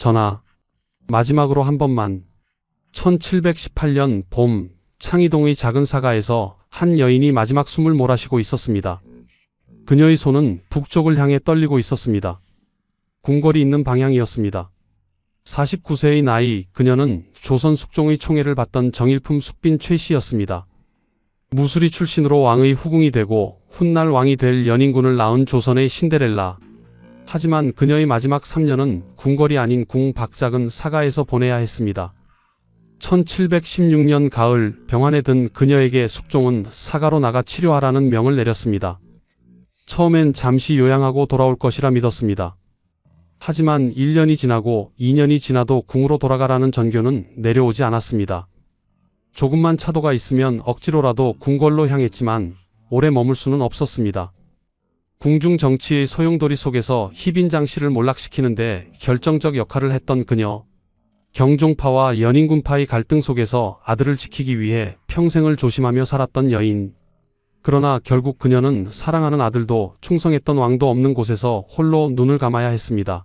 전하, 마지막으로 한 번만. 1718년 봄, 창의동의 작은 사가에서 한 여인이 마지막 숨을 몰아쉬고 있었습니다. 그녀의 손은 북쪽을 향해 떨리고 있었습니다. 궁궐이 있는 방향이었습니다. 49세의 나이, 그녀는 조선 숙종의 총애를 받던 정일품 숙빈 최씨였습니다. 무술이 출신으로 왕의 후궁이 되고 훗날 왕이 될 연인군을 낳은 조선의 신데렐라. 하지만 그녀의 마지막 3년은 궁궐이 아닌 궁 박작은 사가에서 보내야 했습니다. 1716년 가을, 병환에 든 그녀에게 숙종은 사가로 나가 치료하라는 명을 내렸습니다. 처음엔 잠시 요양하고 돌아올 것이라 믿었습니다. 하지만 1년이 지나고 2년이 지나도 궁으로 돌아가라는 전교는 내려오지 않았습니다. 조금만 차도가 있으면 억지로라도 궁궐로 향했지만 오래 머물 수는 없었습니다. 궁중 정치의 소용돌이 속에서 희빈장씨를 몰락시키는데 결정적 역할을 했던 그녀. 경종파와 연인군파의 갈등 속에서 아들을 지키기 위해 평생을 조심하며 살았던 여인. 그러나 결국 그녀는 사랑하는 아들도 충성했던 왕도 없는 곳에서 홀로 눈을 감아야 했습니다.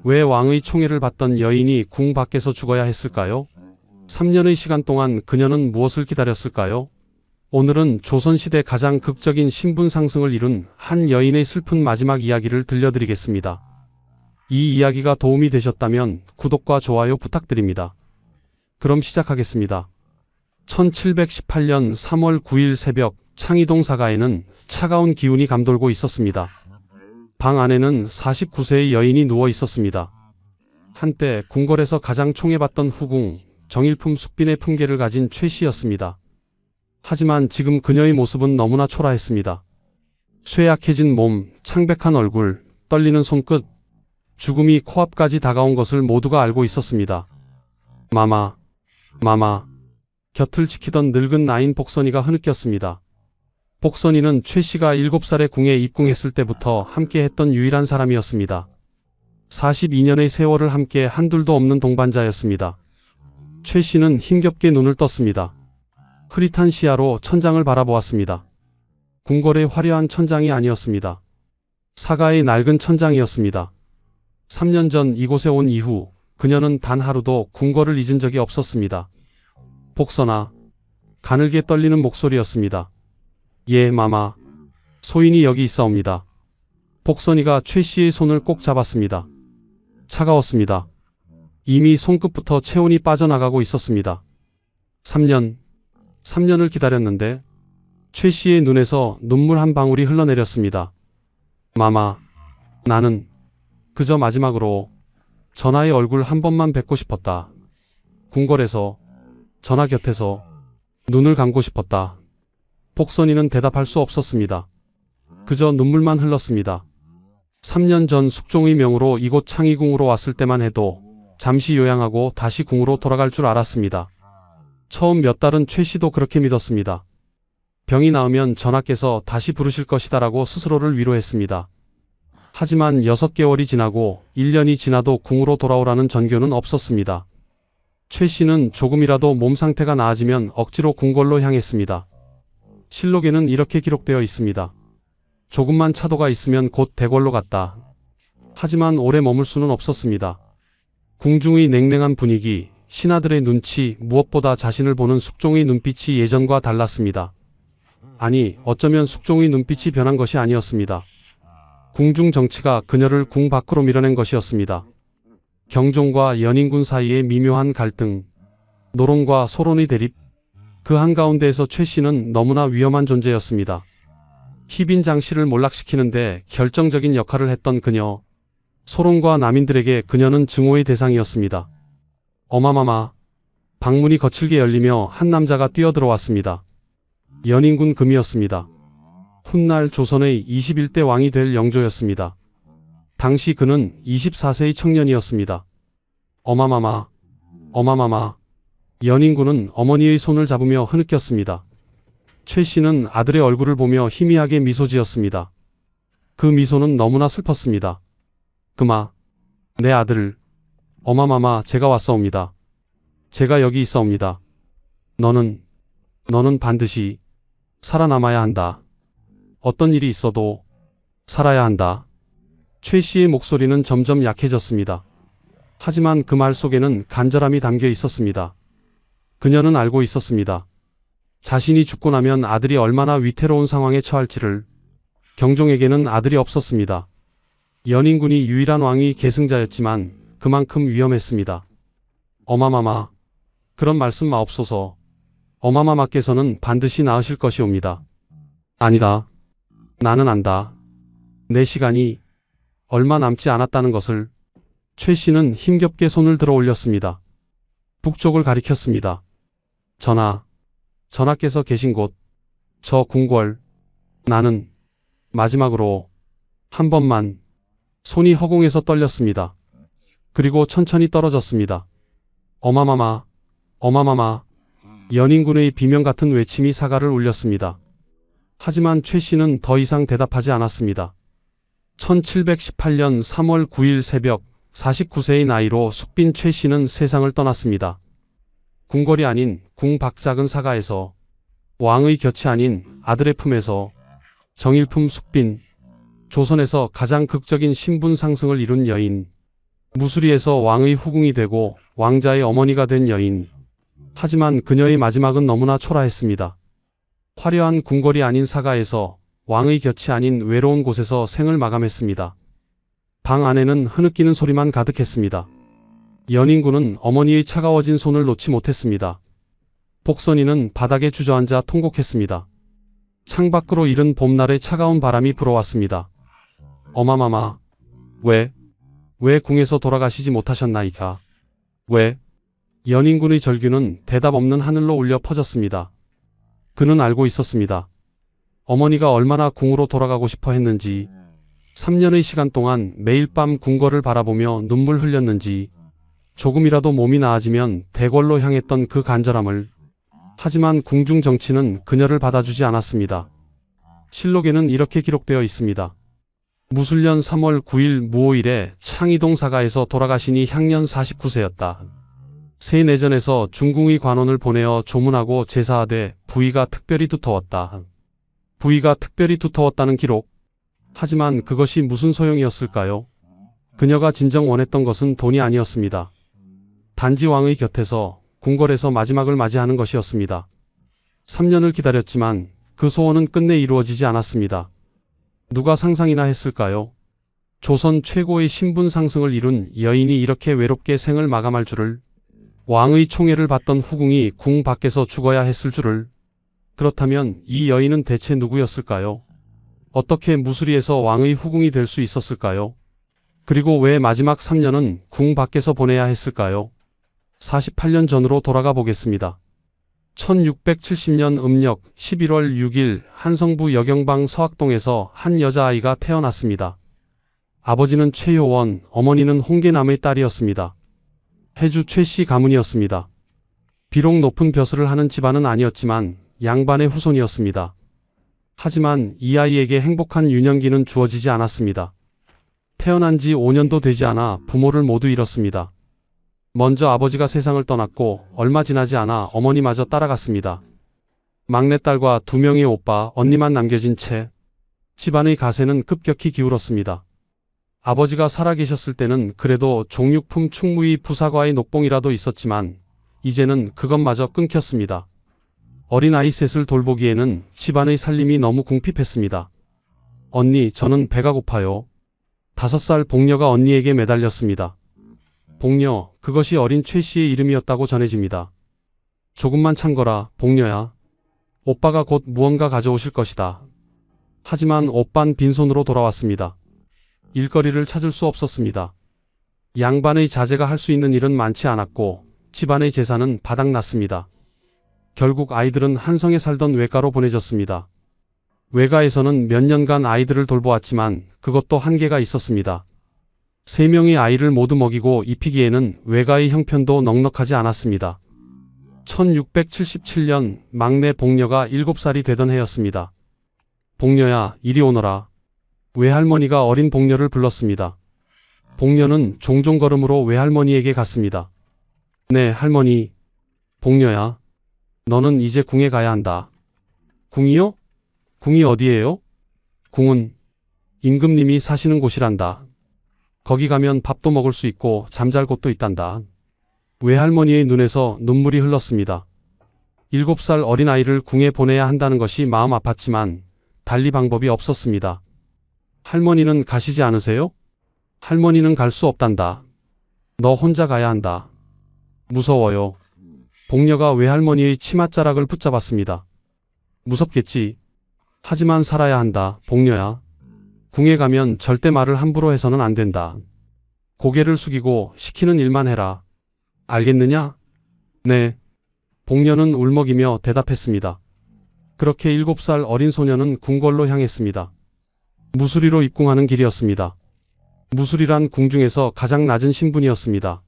왜 왕의 총애를 받던 여인이 궁 밖에서 죽어야 했을까요? 3년의 시간 동안 그녀는 무엇을 기다렸을까요? 오늘은 조선시대 가장 극적인 신분 상승을 이룬 한 여인의 슬픈 마지막 이야기를 들려드리겠습니다. 이 이야기가 도움이 되셨다면 구독과 좋아요 부탁드립니다. 그럼 시작하겠습니다. 1718년 3월 9일 새벽, 창의동 사가에는 차가운 기운이 감돌고 있었습니다. 방 안에는 49세의 여인이 누워 있었습니다. 한때 궁궐에서 가장 총애받던 후궁, 정일품 숙빈의 품계를 가진 최씨였습니다. 하지만 지금 그녀의 모습은 너무나 초라했습니다. 쇠약해진 몸, 창백한 얼굴, 떨리는 손끝, 죽음이 코앞까지 다가온 것을 모두가 알고 있었습니다. 마마. 곁을 지키던 늙은 나인 복선이가 흐느꼈습니다. 복선이는 최씨가 7살에 궁에 입궁했을 때부터 함께했던 유일한 사람이었습니다. 42년의 세월을 함께 한둘도 없는 동반자였습니다. 최씨는 힘겹게 눈을 떴습니다. 흐릿한 시야로 천장을 바라보았습니다. 궁궐의 화려한 천장이 아니었습니다. 사가의 낡은 천장이었습니다. 3년 전 이곳에 온 이후 그녀는 단 하루도 궁궐을 잊은 적이 없었습니다. 복선아. 가늘게 떨리는 목소리였습니다. 예, 마마. 소인이 여기 있사옵니다. 복선이가 최씨의 손을 꼭 잡았습니다. 차가웠습니다. 이미 손끝부터 체온이 빠져나가고 있었습니다. 3년을 기다렸는데 최씨의 눈에서 눈물 한 방울이 흘러내렸습니다. 마마, 나는 그저 마지막으로 전하의 얼굴 한 번만 뵙고 싶었다. 궁궐에서, 전하 곁에서 눈을 감고 싶었다. 복선이는 대답할 수 없었습니다. 그저 눈물만 흘렀습니다. 3년 전 숙종의 명으로 이곳 창의궁으로 왔을 때만 해도 잠시 요양하고 다시 궁으로 돌아갈 줄 알았습니다. 처음 몇 달은 최씨도 그렇게 믿었습니다. 병이 나으면 전하께서 다시 부르실 것이다라고 스스로를 위로했습니다. 하지만 6개월이 지나고 1년이 지나도 궁으로 돌아오라는 전교는 없었습니다. 최씨는 조금이라도 몸 상태가 나아지면 억지로 궁궐로 향했습니다. 실록에는 이렇게 기록되어 있습니다. 조금만 차도가 있으면 곧 대궐로 갔다. 하지만 오래 머물 수는 없었습니다. 궁중의 냉랭한 분위기, 신하들의 눈치, 무엇보다 자신을 보는 숙종의 눈빛이 예전과 달랐습니다. 아니, 어쩌면 숙종의 눈빛이 변한 것이 아니었습니다. 궁중 정치가 그녀를 궁 밖으로 밀어낸 것이었습니다. 경종과 연인군 사이의 미묘한 갈등, 노론과 소론의 대립, 그 한가운데에서 최씨는 너무나 위험한 존재였습니다. 희빈장씨를 몰락시키는데 결정적인 역할을 했던 그녀. 소론과 남인들에게 그녀는 증오의 대상이었습니다. 어마마마. 방문이 거칠게 열리며 한 남자가 뛰어들어왔습니다. 연인군 금이었습니다. 훗날 조선의 21대 왕이 될 영조였습니다. 당시 그는 24세의 청년이었습니다. 어마마마. 연인군은 어머니의 손을 잡으며 흐느꼈습니다. 최씨는 아들의 얼굴을 보며 희미하게 미소 지었습니다. 그 미소는 너무나 슬펐습니다. 그마, 내 아들. 어마마마, 제가 왔사옵니다. 제가 여기 있사옵니다. 너는 반드시 살아남아야 한다. 어떤 일이 있어도 살아야 한다. 최씨의 목소리는 점점 약해졌습니다. 하지만 그 말 속에는 간절함이 담겨 있었습니다. 그녀는 알고 있었습니다. 자신이 죽고 나면 아들이 얼마나 위태로운 상황에 처할지를. 경종에게는 아들이 없었습니다. 연인군이 유일한 왕위 계승자였지만 그만큼 위험했습니다. 어마마마, 그런 말씀 마옵소서. 어마마마께서는 반드시 낳으실 것이옵니다. 아니다. 나는 안다. 내 시간이 얼마 남지 않았다는 것을. 최 씨는 힘겹게 손을 들어 올렸습니다. 북쪽을 가리켰습니다. 전하께서 계신 곳, 저 궁궐. 나는 마지막으로 한 번만. 손이 허공에서 떨렸습니다. 그리고 천천히 떨어졌습니다. 어마마마, 어마마마. 연인군의 비명 같은 외침이 사가를 울렸습니다. 하지만 최 씨는 더 이상 대답하지 않았습니다. 1718년 3월 9일 새벽 49세의 나이로 숙빈 최 씨는 세상을 떠났습니다. 궁궐이 아닌 궁 밖 작은 사가에서, 왕의 곁이 아닌 아들의 품에서, 정일품 숙빈, 조선에서 가장 극적인 신분 상승을 이룬 여인, 무수리에서 왕의 후궁이 되고 왕자의 어머니가 된 여인. 하지만 그녀의 마지막은 너무나 초라했습니다. 화려한 궁궐이 아닌 사가에서, 왕의 곁이 아닌 외로운 곳에서 생을 마감했습니다. 방 안에는 흐느끼는 소리만 가득했습니다. 연인군은 어머니의 차가워진 손을 놓지 못했습니다. 복선이는 바닥에 주저앉아 통곡했습니다. 창밖으로 이른 봄날의 차가운 바람이 불어왔습니다. 어마마마, 왜 궁에서 돌아가시지 못하셨나이까? 왜? 연인군의 절규는 대답 없는 하늘로 울려 퍼졌습니다. 그는 알고 있었습니다. 어머니가 얼마나 궁으로 돌아가고 싶어 했는지, 3년의 시간 동안 매일 밤 궁궐을 바라보며 눈물 흘렸는지, 조금이라도 몸이 나아지면 대궐로 향했던 그 간절함을. 하지만 궁중 정치는 그녀를 받아주지 않았습니다. 실록에는 이렇게 기록되어 있습니다. 무술년 3월 9일 무오일에 창의동 사가에서 돌아가시니 향년 49세였다. 세내전에서 중궁의 관원을 보내어 조문하고 제사하되 부위가 특별히 두터웠다. 부위가 특별히 두터웠다는 기록. 하지만 그것이 무슨 소용이었을까요? 그녀가 진정 원했던 것은 돈이 아니었습니다. 단지 왕의 곁에서, 궁궐에서 마지막을 맞이하는 것이었습니다. 3년을 기다렸지만 그 소원은 끝내 이루어지지 않았습니다. 누가 상상이나 했을까요? 조선 최고의 신분 상승을 이룬 여인이 이렇게 외롭게 생을 마감할 줄을. 왕의 총애를 받던 후궁이 궁 밖에서 죽어야 했을 줄을. 그렇다면 이 여인은 대체 누구였을까요? 어떻게 무수리에서 왕의 후궁이 될 수 있었을까요? 그리고 왜 마지막 3년은 궁 밖에서 보내야 했을까요? 48년 전으로 돌아가 보겠습니다. 1670년 음력 11월 6일 한성부 여경방 서학동에서 한 여자아이가 태어났습니다. 아버지는 최효원, 어머니는 홍계남의 딸이었습니다. 해주 최씨 가문이었습니다. 비록 높은 벼슬을 하는 집안은 아니었지만 양반의 후손이었습니다. 하지만 이 아이에게 행복한 유년기는 주어지지 않았습니다. 태어난 지 5년도 되지 않아 부모를 모두 잃었습니다. 먼저 아버지가 세상을 떠났고 얼마 지나지 않아 어머니마저 따라갔습니다. 막내딸과 2명의 오빠, 언니만 남겨진 채 집안의 가세는 급격히 기울었습니다. 아버지가 살아계셨을 때는 그래도 종육품 충무의 부사과의 녹봉이라도 있었지만 이제는 그것마저 끊겼습니다. 어린아이 셋을 돌보기에는 집안의 살림이 너무 궁핍했습니다. 언니, 저는 배가 고파요. 5살 복녀가 언니에게 매달렸습니다. 복녀, 그것이 어린 최 씨의 이름이었다고 전해집니다. 조금만 참거라, 복녀야. 오빠가 곧 무언가 가져오실 것이다. 하지만 오빤 빈손으로 돌아왔습니다. 일거리를 찾을 수 없었습니다. 양반의 자제가 할 수 있는 일은 많지 않았고 집안의 재산은 바닥났습니다. 결국 아이들은 한성에 살던 외가로 보내졌습니다. 외가에서는 몇 년간 아이들을 돌보았지만 그것도 한계가 있었습니다. 3명의 아이를 모두 먹이고 입히기에는 외가의 형편도 넉넉하지 않았습니다. 1677년 막내 복녀가 7살이 되던 해였습니다. 복녀야, 이리 오너라. 외할머니가 어린 복녀를 불렀습니다. 복녀는 종종 걸음으로 외할머니에게 갔습니다. 네, 할머니. 복녀야, 너는 이제 궁에 가야 한다. 궁이요? 궁이 어디예요? 궁은 임금님이 사시는 곳이란다. 거기 가면 밥도 먹을 수 있고 잠잘 곳도 있단다. 외할머니의 눈에서 눈물이 흘렀습니다. 7살 어린아이를 궁에 보내야 한다는 것이 마음 아팠지만 달리 방법이 없었습니다. 할머니는 가시지 않으세요? 할머니는 갈 수 없단다. 너 혼자 가야 한다. 무서워요. 복녀가 외할머니의 치맛자락을 붙잡았습니다. 무섭겠지. 하지만 살아야 한다, 복녀야. 궁에 가면 절대 말을 함부로 해서는 안 된다. 고개를 숙이고 시키는 일만 해라. 알겠느냐? 네. 복녀는 울먹이며 대답했습니다. 그렇게 7살 어린 소녀는 궁궐로 향했습니다. 무수리로 입궁하는 길이었습니다. 무수리란 궁중에서 가장 낮은 신분이었습니다.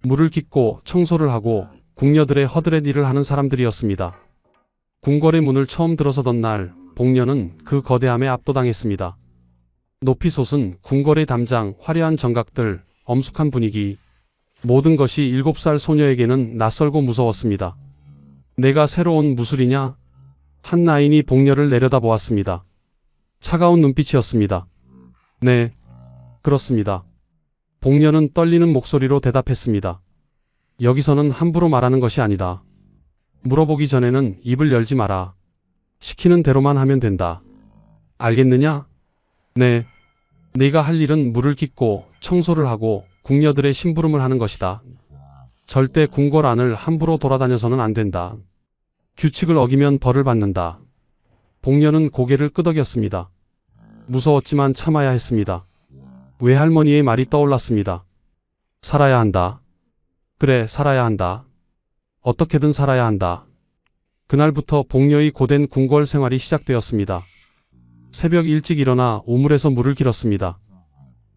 물을 깃고 청소를 하고 궁녀들의 허드렛 일을 하는 사람들이었습니다. 궁궐의 문을 처음 들어서던 날, 복녀는 그 거대함에 압도당했습니다. 높이 솟은 궁궐의 담장, 화려한 정각들, 엄숙한 분위기, 모든 것이 7살 소녀에게는 낯설고 무서웠습니다. 내가 새로 온 무술이냐? 한 나인이 복녀를 내려다보았습니다. 차가운 눈빛이었습니다. 네, 그렇습니다. 복녀는 떨리는 목소리로 대답했습니다. 여기서는 함부로 말하는 것이 아니다. 물어보기 전에는 입을 열지 마라. 시키는 대로만 하면 된다. 알겠느냐? 네. 네가 할 일은 물을 깃고 청소를 하고 궁녀들의 심부름을 하는 것이다. 절대 궁궐 안을 함부로 돌아다녀서는 안 된다. 규칙을 어기면 벌을 받는다. 복녀는 고개를 끄덕였습니다. 무서웠지만 참아야 했습니다. 외할머니의 말이 떠올랐습니다. 살아야 한다. 그래, 살아야 한다. 어떻게든 살아야 한다. 그날부터 복녀의 고된 궁궐 생활이 시작되었습니다. 새벽 일찍 일어나 우물에서 물을 길었습니다.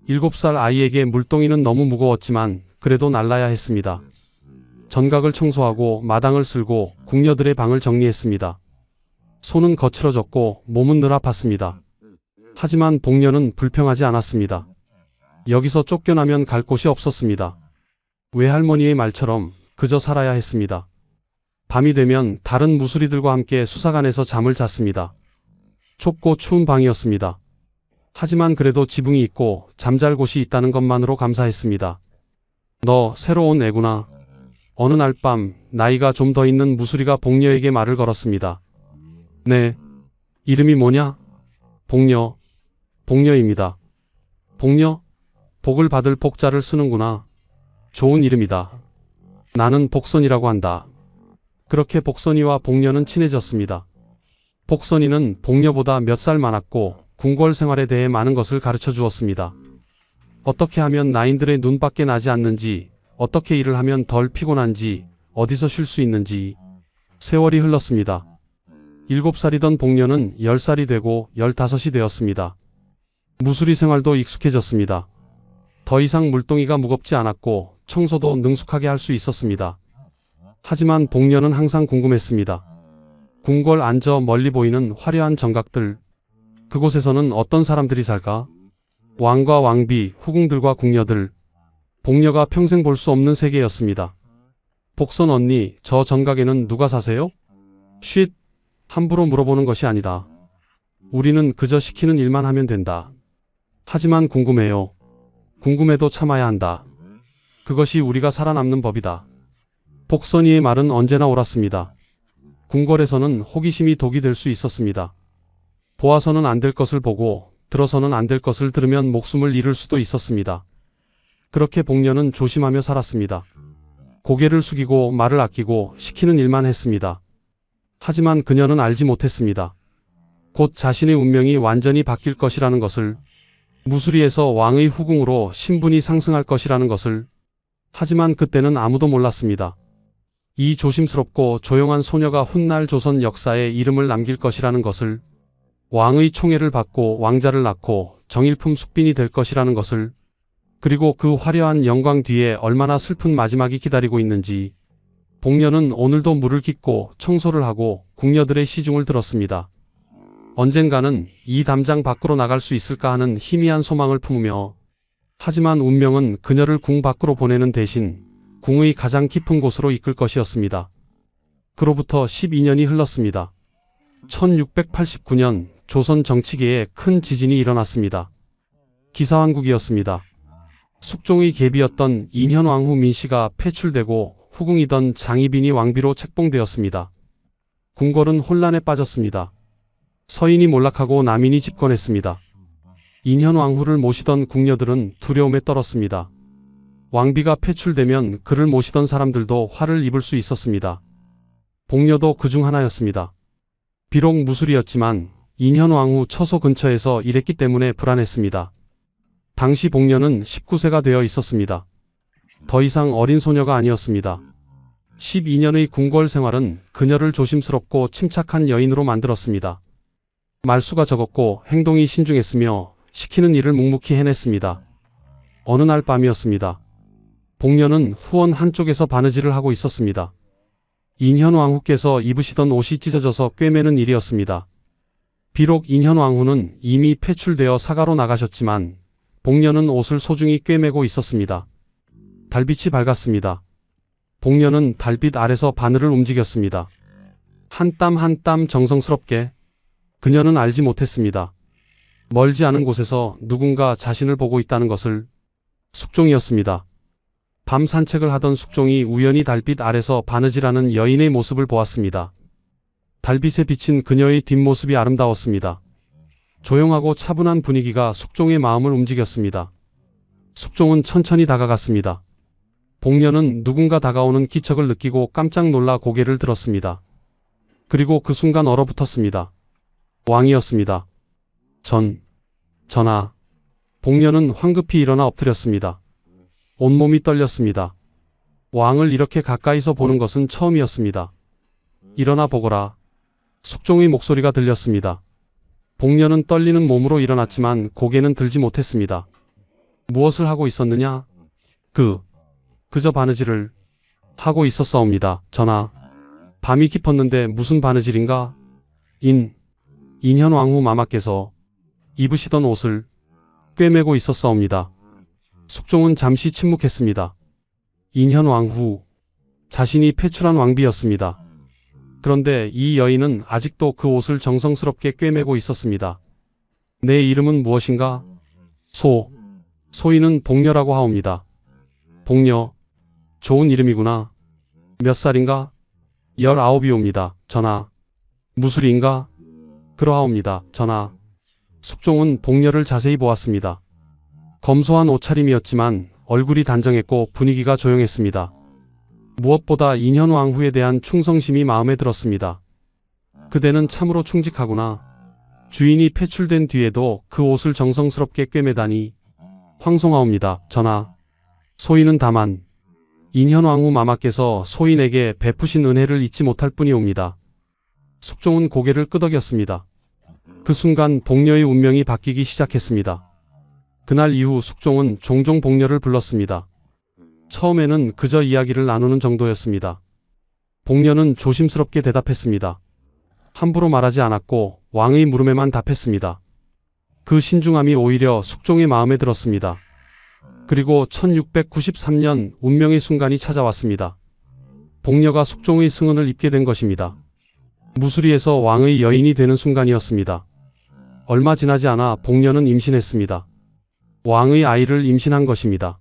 7살 아이에게 물동이는 너무 무거웠지만 그래도 날라야 했습니다. 전각을 청소하고 마당을 쓸고 궁녀들의 방을 정리했습니다. 손은 거칠어졌고 몸은 늘 아팠습니다. 하지만 복녀는 불평하지 않았습니다. 여기서 쫓겨나면 갈 곳이 없었습니다. 외할머니의 말처럼 그저 살아야 했습니다. 밤이 되면 다른 무수리들과 함께 수사관에서 잠을 잤습니다. 좁고 추운 방이었습니다. 하지만 그래도 지붕이 있고 잠잘 곳이 있다는 것만으로 감사했습니다. 너 새로 온 애구나. 어느 날 밤 나이가 좀 더 있는 무수리가 복녀에게 말을 걸었습니다. 네. 이름이 뭐냐? 복녀. 복녀입니다. 복녀? 복을 받을 복자를 쓰는구나. 좋은 이름이다. 나는 복선이라고 한다. 그렇게 복선이와 복녀는 친해졌습니다. 복선이는 복녀보다 몇 살 많았고 궁궐 생활에 대해 많은 것을 가르쳐 주었습니다. 어떻게 하면 나인들의 눈밖에 나지 않는지, 어떻게 일을 하면 덜 피곤한지, 어디서 쉴 수 있는지. 세월이 흘렀습니다. 7살이던 복녀는 10살이 되고 15이 되었습니다. 무수리 생활도 익숙해졌습니다. 더 이상 물동이가 무겁지 않았고 청소도 능숙하게 할 수 있었습니다. 하지만 복녀는 항상 궁금했습니다. 궁궐 안저 멀리 보이는 화려한 정각들, 그곳에서는 어떤 사람들이 살까? 왕과 왕비, 후궁들과 궁녀들, 복녀가 평생 볼 수 없는 세계였습니다. 복선 언니, 저 정각에는 누가 사세요? 쉿, 함부로 물어보는 것이 아니다. 우리는 그저 시키는 일만 하면 된다. 하지만 궁금해요. 궁금해도 참아야 한다. 그것이 우리가 살아남는 법이다. 복선이의 말은 언제나 옳았습니다. 궁궐에서는 호기심이 독이 될 수 있었습니다. 보아서는 안 될 것을 보고 들어서는 안 될 것을 들으면 목숨을 잃을 수도 있었습니다. 그렇게 복녀는 조심하며 살았습니다. 고개를 숙이고 말을 아끼고 시키는 일만 했습니다. 하지만 그녀는 알지 못했습니다. 곧 자신의 운명이 완전히 바뀔 것이라는 것을, 무수리에서 왕의 후궁으로 신분이 상승할 것이라는 것을. 하지만 그때는 아무도 몰랐습니다. 이 조심스럽고 조용한 소녀가 훗날 조선 역사에 이름을 남길 것이라는 것을, 왕의 총애를 받고 왕자를 낳고 정일품 숙빈이 될 것이라는 것을, 그리고 그 화려한 영광 뒤에 얼마나 슬픈 마지막이 기다리고 있는지. 복녀는 오늘도 물을 깃고 청소를 하고 궁녀들의 시중을 들었습니다. 언젠가는 이 담장 밖으로 나갈 수 있을까 하는 희미한 소망을 품으며, 하지만 운명은 그녀를 궁 밖으로 보내는 대신 궁의 가장 깊은 곳으로 이끌 것이었습니다. 그로부터 12년이 흘렀습니다. 1689년 조선 정치계에 큰 지진이 일어났습니다. 기사왕국이었습니다. 숙종의 계비였던 인현왕후 민씨가 폐출되고 후궁이던 장희빈이 왕비로 책봉되었습니다. 궁궐은 혼란에 빠졌습니다. 서인이 몰락하고 남인이 집권했습니다. 인현왕후를 모시던 궁녀들은 두려움에 떨었습니다. 왕비가 폐출되면 그를 모시던 사람들도 화를 입을 수 있었습니다. 복녀도 그중 하나였습니다. 비록 무술이었지만 인현왕후 처소 근처에서 일했기 때문에 불안했습니다. 당시 복녀는 19세가 되어 있었습니다. 더 이상 어린 소녀가 아니었습니다. 12년의 궁궐 생활은 그녀를 조심스럽고 침착한 여인으로 만들었습니다. 말수가 적었고 행동이 신중했으며 시키는 일을 묵묵히 해냈습니다. 어느 날 밤이었습니다. 복녀는 후원 한쪽에서 바느질을 하고 있었습니다. 인현왕후께서 입으시던 옷이 찢어져서 꿰매는 일이었습니다. 비록 인현왕후는 이미 폐출되어 사가로 나가셨지만 복녀는 옷을 소중히 꿰매고 있었습니다. 달빛이 밝았습니다. 복녀는 달빛 아래서 바늘을 움직였습니다. 한 땀 한 땀 정성스럽게. 그녀는 알지 못했습니다. 멀지 않은 곳에서 누군가 자신을 보고 있다는 것을. 숙종이었습니다. 밤 산책을 하던 숙종이 우연히 달빛 아래서 바느질하는 여인의 모습을 보았습니다. 달빛에 비친 그녀의 뒷모습이 아름다웠습니다. 조용하고 차분한 분위기가 숙종의 마음을 움직였습니다. 숙종은 천천히 다가갔습니다. 복녀는 누군가 다가오는 기척을 느끼고 깜짝 놀라 고개를 들었습니다. 그리고 그 순간 얼어붙었습니다. 왕이었습니다. 전하. 복녀는 황급히 일어나 엎드렸습니다. 온몸이 떨렸습니다. 왕을 이렇게 가까이서 보는 것은 처음이었습니다. 일어나 보거라. 숙종의 목소리가 들렸습니다. 복녀는 떨리는 몸으로 일어났지만 고개는 들지 못했습니다. 무엇을 하고 있었느냐? 그저 바느질을 하고 있었사옵니다. 전하. 밤이 깊었는데 무슨 바느질인가? 인현왕후 마마께서 입으시던 옷을 꿰매고 있었사옵니다. 숙종은 잠시 침묵했습니다. 인현왕후, 자신이 폐출한 왕비였습니다. 그런데 이 여인은 아직도 그 옷을 정성스럽게 꿰매고 있었습니다. 내 이름은 무엇인가? 소인은 복녀라고 하옵니다. 복녀, 좋은 이름이구나. 몇 살인가? 19이옵니다. 전하. 무술인가? 그러하옵니다. 전하. 숙종은 복녀를 자세히 보았습니다. 검소한 옷차림이었지만 얼굴이 단정했고 분위기가 조용했습니다. 무엇보다 인현왕후에 대한 충성심이 마음에 들었습니다. 그대는 참으로 충직하구나. 주인이 폐출된 뒤에도 그 옷을 정성스럽게 꿰매다니. 황송하옵니다. 전하. 소인은 다만 인현왕후 마마께서 소인에게 베푸신 은혜를 잊지 못할 뿐이옵니다. 숙종은 고개를 끄덕였습니다. 그 순간 복녀의 운명이 바뀌기 시작했습니다. 그날 이후 숙종은 종종 복녀를 불렀습니다. 처음에는 그저 이야기를 나누는 정도였습니다. 복녀는 조심스럽게 대답했습니다. 함부로 말하지 않았고 왕의 물음에만 답했습니다. 그 신중함이 오히려 숙종의 마음에 들었습니다. 그리고 1693년 운명의 순간이 찾아왔습니다. 복녀가 숙종의 승은을 입게 된 것입니다. 무수리에서 왕의 여인이 되는 순간이었습니다. 얼마 지나지 않아 복녀는 임신했습니다. 왕의 아이를 임신한 것입니다.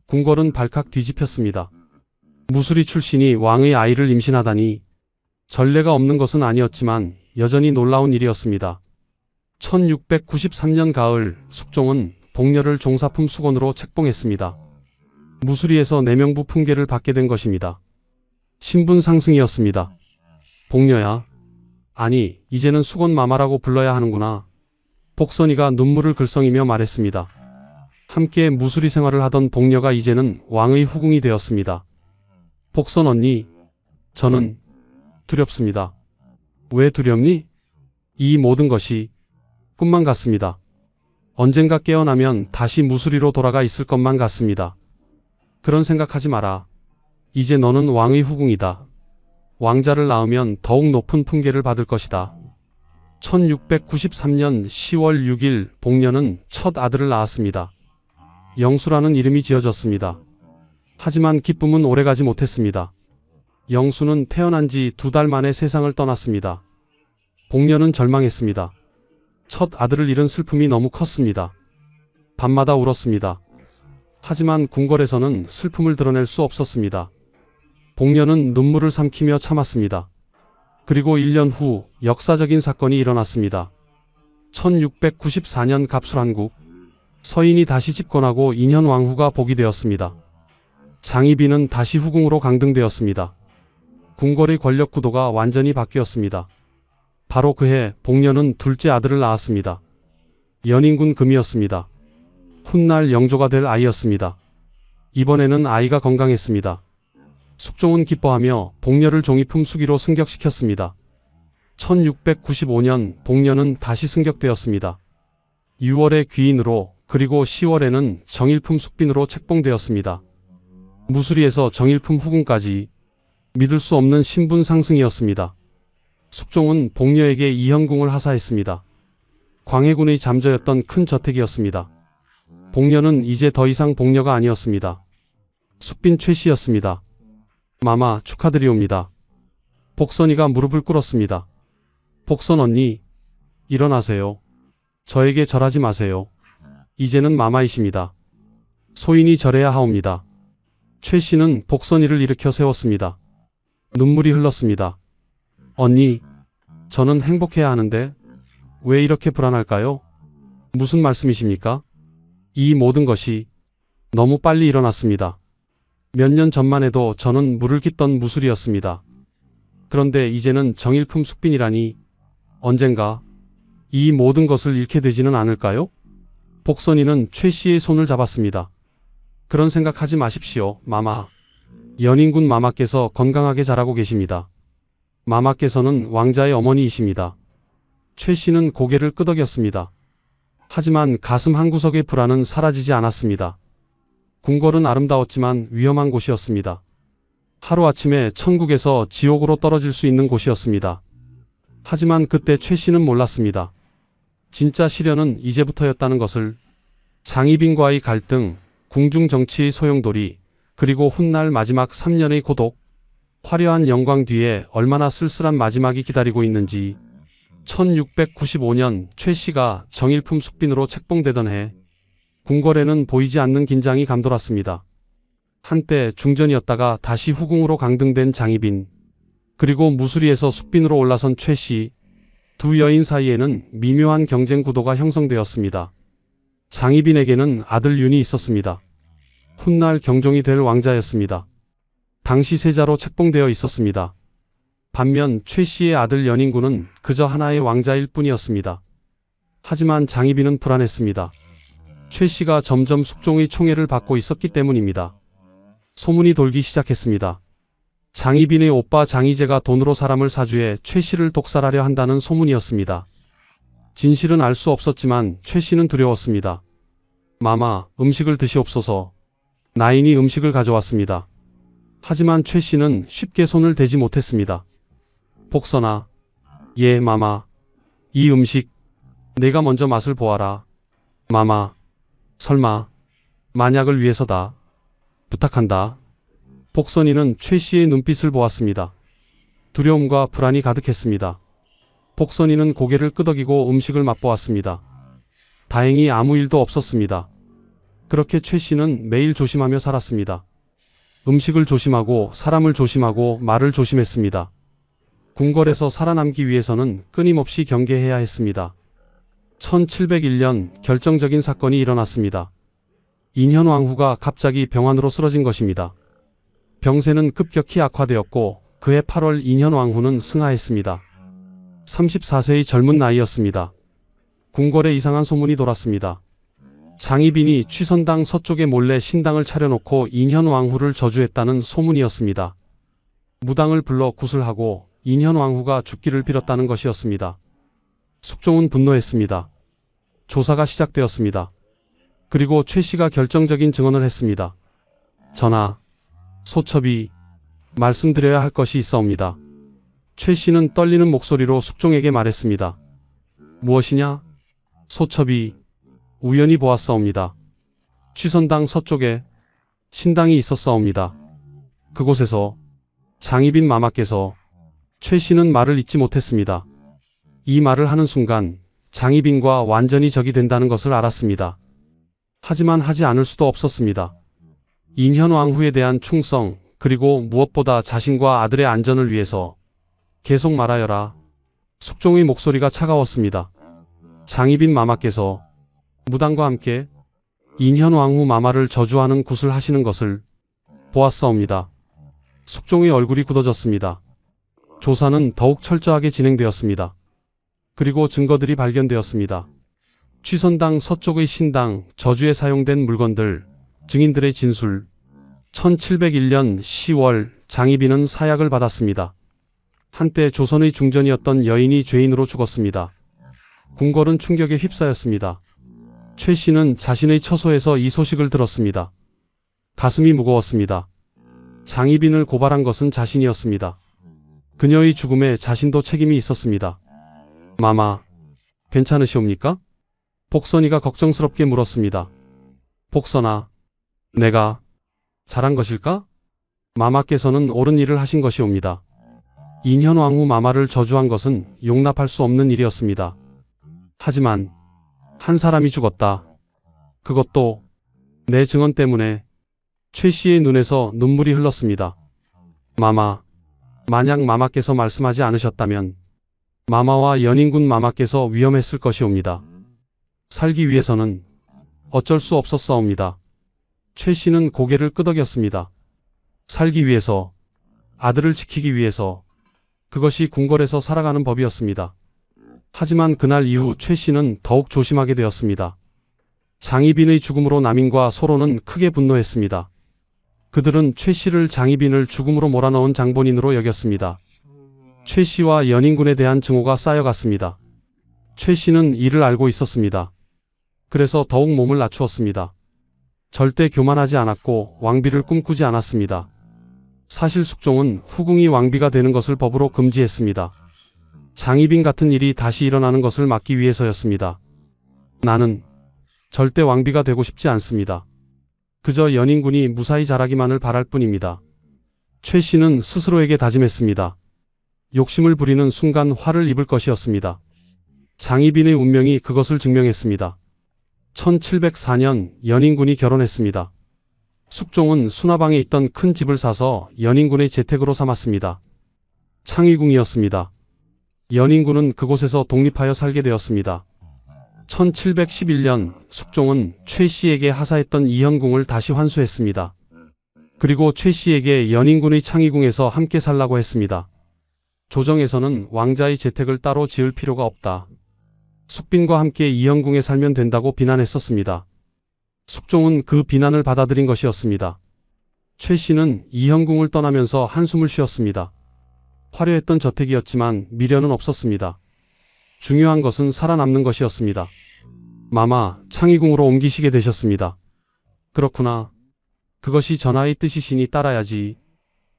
궁궐은 발칵 뒤집혔습니다. 무수리 출신이 왕의 아이를 임신하다니. 전례가 없는 것은 아니었지만 여전히 놀라운 일이었습니다. 1693년 가을 숙종은 복녀를 종사품 수건으로 책봉했습니다. 무수리에서 내명부 품계를 받게 된 것입니다. 신분 상승이었습니다. 복녀야. 아니, 이제는 수건마마라고 불러야 하는구나. 복선이가 눈물을 글썽이며 말했습니다. 함께 무수리 생활을 하던 복녀가 이제는 왕의 후궁이 되었습니다. 복선 언니, 저는 두렵습니다. 왜 두렵니? 이 모든 것이 꿈만 같습니다. 언젠가 깨어나면 다시 무수리로 돌아가 있을 것만 같습니다. 그런 생각하지 마라. 이제 너는 왕의 후궁이다. 왕자를 낳으면 더욱 높은 품계를 받을 것이다. 1693년 10월 6일 복녀는 첫 아들을 낳았습니다. 영수라는 이름이 지어졌습니다. 하지만 기쁨은 오래가지 못했습니다. 영수는 태어난 지 2달 만에 세상을 떠났습니다. 복녀는 절망했습니다. 첫 아들을 잃은 슬픔이 너무 컸습니다. 밤마다 울었습니다. 하지만 궁궐에서는 슬픔을 드러낼 수 없었습니다. 복녀는 눈물을 삼키며 참았습니다. 그리고 1년 후 역사적인 사건이 일어났습니다. 1694년 갑술한국, 서인이 다시 집권하고 인현왕후가 복이 되었습니다. 장희빈은 다시 후궁으로 강등되었습니다. 궁궐의 권력 구도가 완전히 바뀌었습니다. 바로 그해 복녀는 둘째 아들을 낳았습니다. 연인군 금이었습니다. 훗날 영조가 될 아이였습니다. 이번에는 아이가 건강했습니다. 숙종은 기뻐하며 복녀를 종이품 수기로 승격시켰습니다. 1695년 복녀는 다시 승격되었습니다. 6월에 귀인으로, 그리고 10월에는 정일품 숙빈으로 책봉되었습니다. 무수리에서 정일품 후궁까지 믿을 수 없는 신분 상승이었습니다. 숙종은 복녀에게 이현궁을 하사했습니다. 광해군의 잠저였던 큰 저택이었습니다. 복녀는 이제 더 이상 복녀가 아니었습니다. 숙빈 최씨였습니다. 마마, 축하드리옵니다. 복선이가 무릎을 꿇었습니다. 복선 언니, 일어나세요. 저에게 절하지 마세요. 이제는 마마이십니다. 소인이 절해야 하옵니다. 최씨는 복선이를 일으켜 세웠습니다. 눈물이 흘렀습니다. 언니, 저는 행복해야 하는데 왜 이렇게 불안할까요? 무슨 말씀이십니까? 이 모든 것이 너무 빨리 일어났습니다. 몇 년 전만 해도 저는 물을 깃던 무술이었습니다. 그런데 이제는 정일품 숙빈이라니 언젠가 이 모든 것을 잃게 되지는 않을까요? 복선이는 최 씨의 손을 잡았습니다. 그런 생각하지 마십시오, 마마. 연인군 마마께서 건강하게 자라고 계십니다. 마마께서는 왕자의 어머니이십니다. 최 씨는 고개를 끄덕였습니다. 하지만 가슴 한구석의 불안은 사라지지 않았습니다. 궁궐은 아름다웠지만 위험한 곳이었습니다. 하루아침에 천국에서 지옥으로 떨어질 수 있는 곳이었습니다. 하지만 그때 최 씨는 몰랐습니다. 진짜 시련은 이제부터였다는 것을. 장희빈과의 갈등, 궁중 정치의 소용돌이, 그리고 훗날 마지막 3년의 고독, 화려한 영광 뒤에 얼마나 쓸쓸한 마지막이 기다리고 있는지. 1695년 최 씨가 정일품 숙빈으로 책봉되던 해, 궁궐에는 보이지 않는 긴장이 감돌았습니다. 한때 중전이었다가 다시 후궁으로 강등된 장희빈, 그리고 무수리에서 숙빈으로 올라선 최 씨, 두 여인 사이에는 미묘한 경쟁 구도가 형성되었습니다. 장희빈에게는 아들 윤이 있었습니다. 훗날 경종이 될 왕자였습니다. 당시 세자로 책봉되어 있었습니다. 반면 최 씨의 아들 연인군은 그저 하나의 왕자일 뿐이었습니다. 하지만 장희빈은 불안했습니다. 최 씨가 점점 숙종의 총애를 받고 있었기 때문입니다. 소문이 돌기 시작했습니다. 장희빈의 오빠 장희재가 돈으로 사람을 사주해 최 씨를 독살하려 한다는 소문이었습니다. 진실은 알 수 없었지만 최 씨는 두려웠습니다. 마마, 음식을 드시옵소서. 나인이 음식을 가져왔습니다. 하지만 최 씨는 쉽게 손을 대지 못했습니다. 복선아. 예, 마마. 이 음식 내가 먼저 맛을 보아라. 마마. 설마 만약을 위해서다. 부탁한다. 복선이는 최 씨의 눈빛을 보았습니다. 두려움과 불안이 가득했습니다. 복선이는 고개를 끄덕이고 음식을 맛보았습니다. 다행히 아무 일도 없었습니다. 그렇게 최 씨는 매일 조심하며 살았습니다. 음식을 조심하고 사람을 조심하고 말을 조심했습니다. 궁궐에서 살아남기 위해서는 끊임없이 경계해야 했습니다. 1701년 결정적인 사건이 일어났습니다. 인현왕후가 갑자기 병환으로 쓰러진 것입니다. 병세는 급격히 악화되었고 그해 8월 인현왕후는 승하했습니다. 34세의 젊은 나이였습니다. 궁궐에 이상한 소문이 돌았습니다. 장희빈이 취선당 서쪽에 몰래 신당을 차려놓고 인현왕후를 저주했다는 소문이었습니다. 무당을 불러 구슬하고 인현왕후가 죽기를 빌었다는 것이었습니다. 숙종은 분노했습니다. 조사가 시작되었습니다. 그리고 최 씨가 결정적인 증언을 했습니다. 전하, 소첩이 말씀드려야 할 것이 있사옵니다. 최 씨는 떨리는 목소리로 숙종에게 말했습니다. 무엇이냐? 소첩이 우연히 보았사옵니다. 취선당 서쪽에 신당이 있었사옵니다. 그곳에서 장희빈 마마께서. 최 씨는 말을 잇지 못했습니다. 이 말을 하는 순간 장희빈과 완전히 적이 된다는 것을 알았습니다. 하지만 하지 않을 수도 없었습니다. 인현왕후에 대한 충성, 그리고 무엇보다 자신과 아들의 안전을 위해서 계속 말하여라. 숙종의 목소리가 차가웠습니다. 장희빈 마마께서 무당과 함께 인현왕후 마마를 저주하는 굿을 하시는 것을 보았사옵니다. 숙종의 얼굴이 굳어졌습니다. 조사는 더욱 철저하게 진행되었습니다. 그리고 증거들이 발견되었습니다. 취선당 서쪽의 신당, 저주에 사용된 물건들, 증인들의 진술. 1701년 10월 장희빈은 사약을 받았습니다. 한때 조선의 중전이었던 여인이 죄인으로 죽었습니다. 궁궐은 충격에 휩싸였습니다. 최 씨는 자신의 처소에서 이 소식을 들었습니다. 가슴이 무거웠습니다. 장희빈을 고발한 것은 자신이었습니다. 그녀의 죽음에 자신도 책임이 있었습니다. 마마, 괜찮으시옵니까? 복선이가 걱정스럽게 물었습니다. 복선아, 내가 잘한 것일까? 마마께서는 옳은 일을 하신 것이옵니다. 인현왕후 마마를 저주한 것은 용납할 수 없는 일이었습니다. 하지만 한 사람이 죽었다. 그것도 내 증언 때문에. 최 씨의 눈에서 눈물이 흘렀습니다. 마마, 만약 마마께서 말씀하지 않으셨다면 마마와 연인군 마마께서 위험했을 것이옵니다. 살기 위해서는 어쩔 수 없었사옵니다. 최 씨는 고개를 끄덕였습니다. 살기 위해서, 아들을 지키기 위해서, 그것이 궁궐에서 살아가는 법이었습니다. 하지만 그날 이후 최 씨는 더욱 조심하게 되었습니다. 장희빈의 죽음으로 남인과 소로는 크게 분노했습니다. 그들은 최 씨를 장희빈을 죽음으로 몰아넣은 장본인으로 여겼습니다. 최 씨와 연인군에 대한 증오가 쌓여갔습니다. 최 씨는 이를 알고 있었습니다. 그래서 더욱 몸을 낮추었습니다. 절대 교만하지 않았고 왕비를 꿈꾸지 않았습니다. 사실 숙종은 후궁이 왕비가 되는 것을 법으로 금지했습니다. 장희빈 같은 일이 다시 일어나는 것을 막기 위해서였습니다. 나는 절대 왕비가 되고 싶지 않습니다. 그저 연인군이 무사히 자라기만을 바랄 뿐입니다. 최 씨는 스스로에게 다짐했습니다. 욕심을 부리는 순간 화를 입을 것이었습니다. 장희빈의 운명이 그것을 증명했습니다. 1704년 연인군이 결혼했습니다. 숙종은 수나방에 있던 큰 집을 사서 연인군의 재택으로 삼았습니다. 창의궁이었습니다. 연인군은 그곳에서 독립하여 살게 되었습니다. 1711년 숙종은 최 씨에게 하사했던 이현궁을 다시 환수했습니다. 그리고 최 씨에게 연인군의 창의궁에서 함께 살라고 했습니다. 조정에서는 왕자의 재택을 따로 지을 필요가 없다. 숙빈과 함께 이현궁에 살면 된다고 비난했었습니다. 숙종은 그 비난을 받아들인 것이었습니다. 최 씨는 이현궁을 떠나면서 한숨을 쉬었습니다. 화려했던 저택이었지만 미련은 없었습니다. 중요한 것은 살아남는 것이었습니다. 마마, 창의궁으로 옮기시게 되셨습니다. 그렇구나. 그것이 전하의 뜻이시니 따라야지.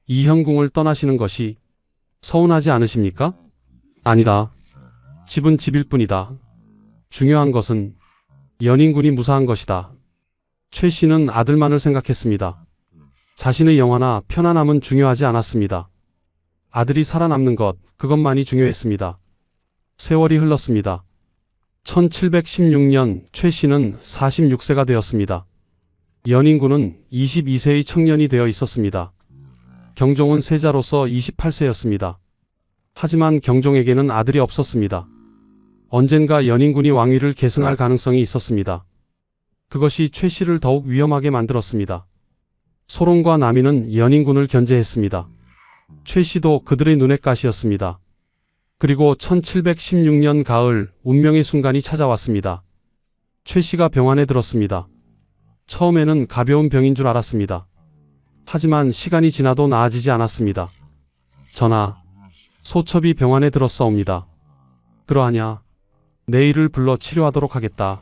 이현궁을 떠나시는 것이 서운하지 않으십니까? 아니다. 집은 집일 뿐이다. 중요한 것은 연인군이 무사한 것이다. 최 씨는 아들만을 생각했습니다. 자신의 영화나 편안함은 중요하지 않았습니다. 아들이 살아남는 것, 그것만이 중요했습니다. 세월이 흘렀습니다. 1716년 최 씨는 46세가 되었습니다. 연인군은 22세의 청년이 되어 있었습니다. 경종은 세자로서 28세였습니다. 하지만 경종에게는 아들이 없었습니다. 언젠가 연인군이 왕위를 계승할 가능성이 있었습니다. 그것이 최 씨를 더욱 위험하게 만들었습니다. 소론과 남인은 연인군을 견제했습니다. 최 씨도 그들의 눈의 가시였습니다. 그리고 1716년 가을 운명의 순간이 찾아왔습니다. 최 씨가 병원에 들었습니다. 처음에는 가벼운 병인 줄 알았습니다. 하지만 시간이 지나도 나아지지 않았습니다. 전하, 소첩이 병원에 들었사옵니다. 그러하냐? 내일을 불러 치료하도록 하겠다.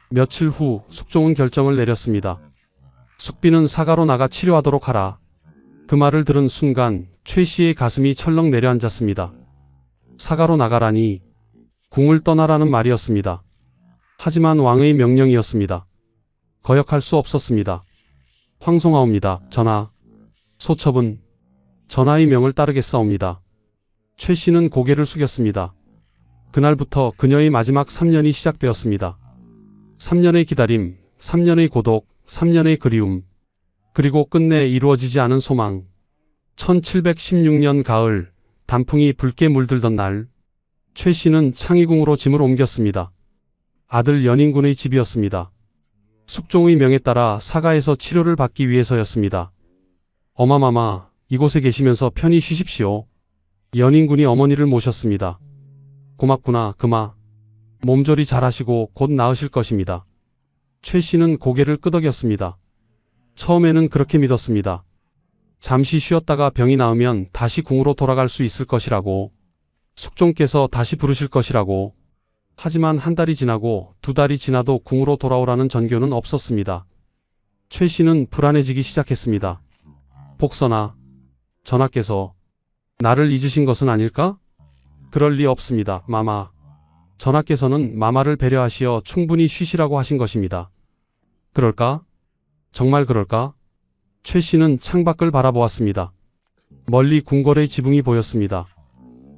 며칠 후 숙종은 결정을 내렸습니다. 숙비는 사가로 나가 치료하도록 하라. 그 말을 들은 순간 최 씨의 가슴이 철렁 내려앉았습니다. 사가로 나가라니 궁을 떠나라는 말이었습니다. 하지만 왕의 명령이었습니다. 거역할 수 없었습니다. 황송하옵니다. 전하. 소첩은 전하의 명을 따르겠사옵니다. 최 씨는 고개를 숙였습니다. 그날부터 그녀의 마지막 3년이 시작되었습니다. 3년의 기다림, 3년의 고독, 3년의 그리움, 그리고 끝내 이루어지지 않은 소망. 1716년 가을, 단풍이 붉게 물들던 날, 최 씨는 창의궁으로 짐을 옮겼습니다. 아들 연인군의 집이었습니다. 숙종의 명에 따라 사가에서 치료를 받기 위해서였습니다. 어마마마, 이곳에 계시면서 편히 쉬십시오. 연인군이 어머니를 모셨습니다. 고맙구나, 그마. 몸조리 잘하시고 곧 나으실 것입니다. 최 씨는 고개를 끄덕였습니다. 처음에는 그렇게 믿었습니다. 잠시 쉬었다가 병이 나으면 다시 궁으로 돌아갈 수 있을 것이라고, 숙종께서 다시 부르실 것이라고. 하지만 한 달이 지나고 두 달이 지나도 궁으로 돌아오라는 전교는 없었습니다. 최 씨는 불안해지기 시작했습니다. 복선아, 전하께서 나를 잊으신 것은 아닐까? 그럴 리 없습니다, 마마. 전하께서는 마마를 배려하시어 충분히 쉬시라고 하신 것입니다. 그럴까? 정말 그럴까? 최 씨는 창밖을 바라보았습니다. 멀리 궁궐의 지붕이 보였습니다.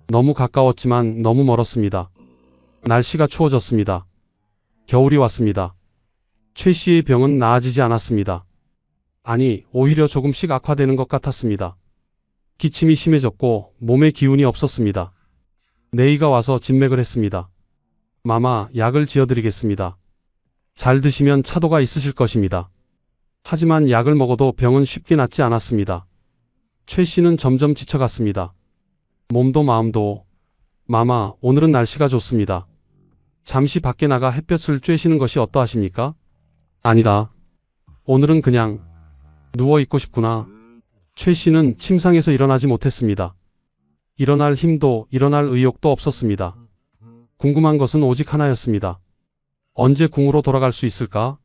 너무 가까웠지만 너무 멀었습니다. 날씨가 추워졌습니다. 겨울이 왔습니다. 최 씨의 병은 나아지지 않았습니다. 아니, 오히려 조금씩 악화되는 것 같았습니다. 기침이 심해졌고 몸에 기운이 없었습니다. 내의가 와서 진맥을 했습니다. 마마, 약을 지어드리겠습니다. 잘 드시면 차도가 있으실 것입니다. 하지만 약을 먹어도 병은 쉽게 낫지 않았습니다. 최 씨는 점점 지쳐갔습니다. 몸도 마음도. 마마, 오늘은 날씨가 좋습니다. 잠시 밖에 나가 햇볕을 쬐시는 것이 어떠하십니까? 아니다. 오늘은 그냥 누워있고 싶구나. 최 씨는 침상에서 일어나지 못했습니다. 일어날 힘도 일어날 의욕도 없었습니다. 궁금한 것은 오직 하나였습니다. 언제 궁으로 돌아갈 수 있을까?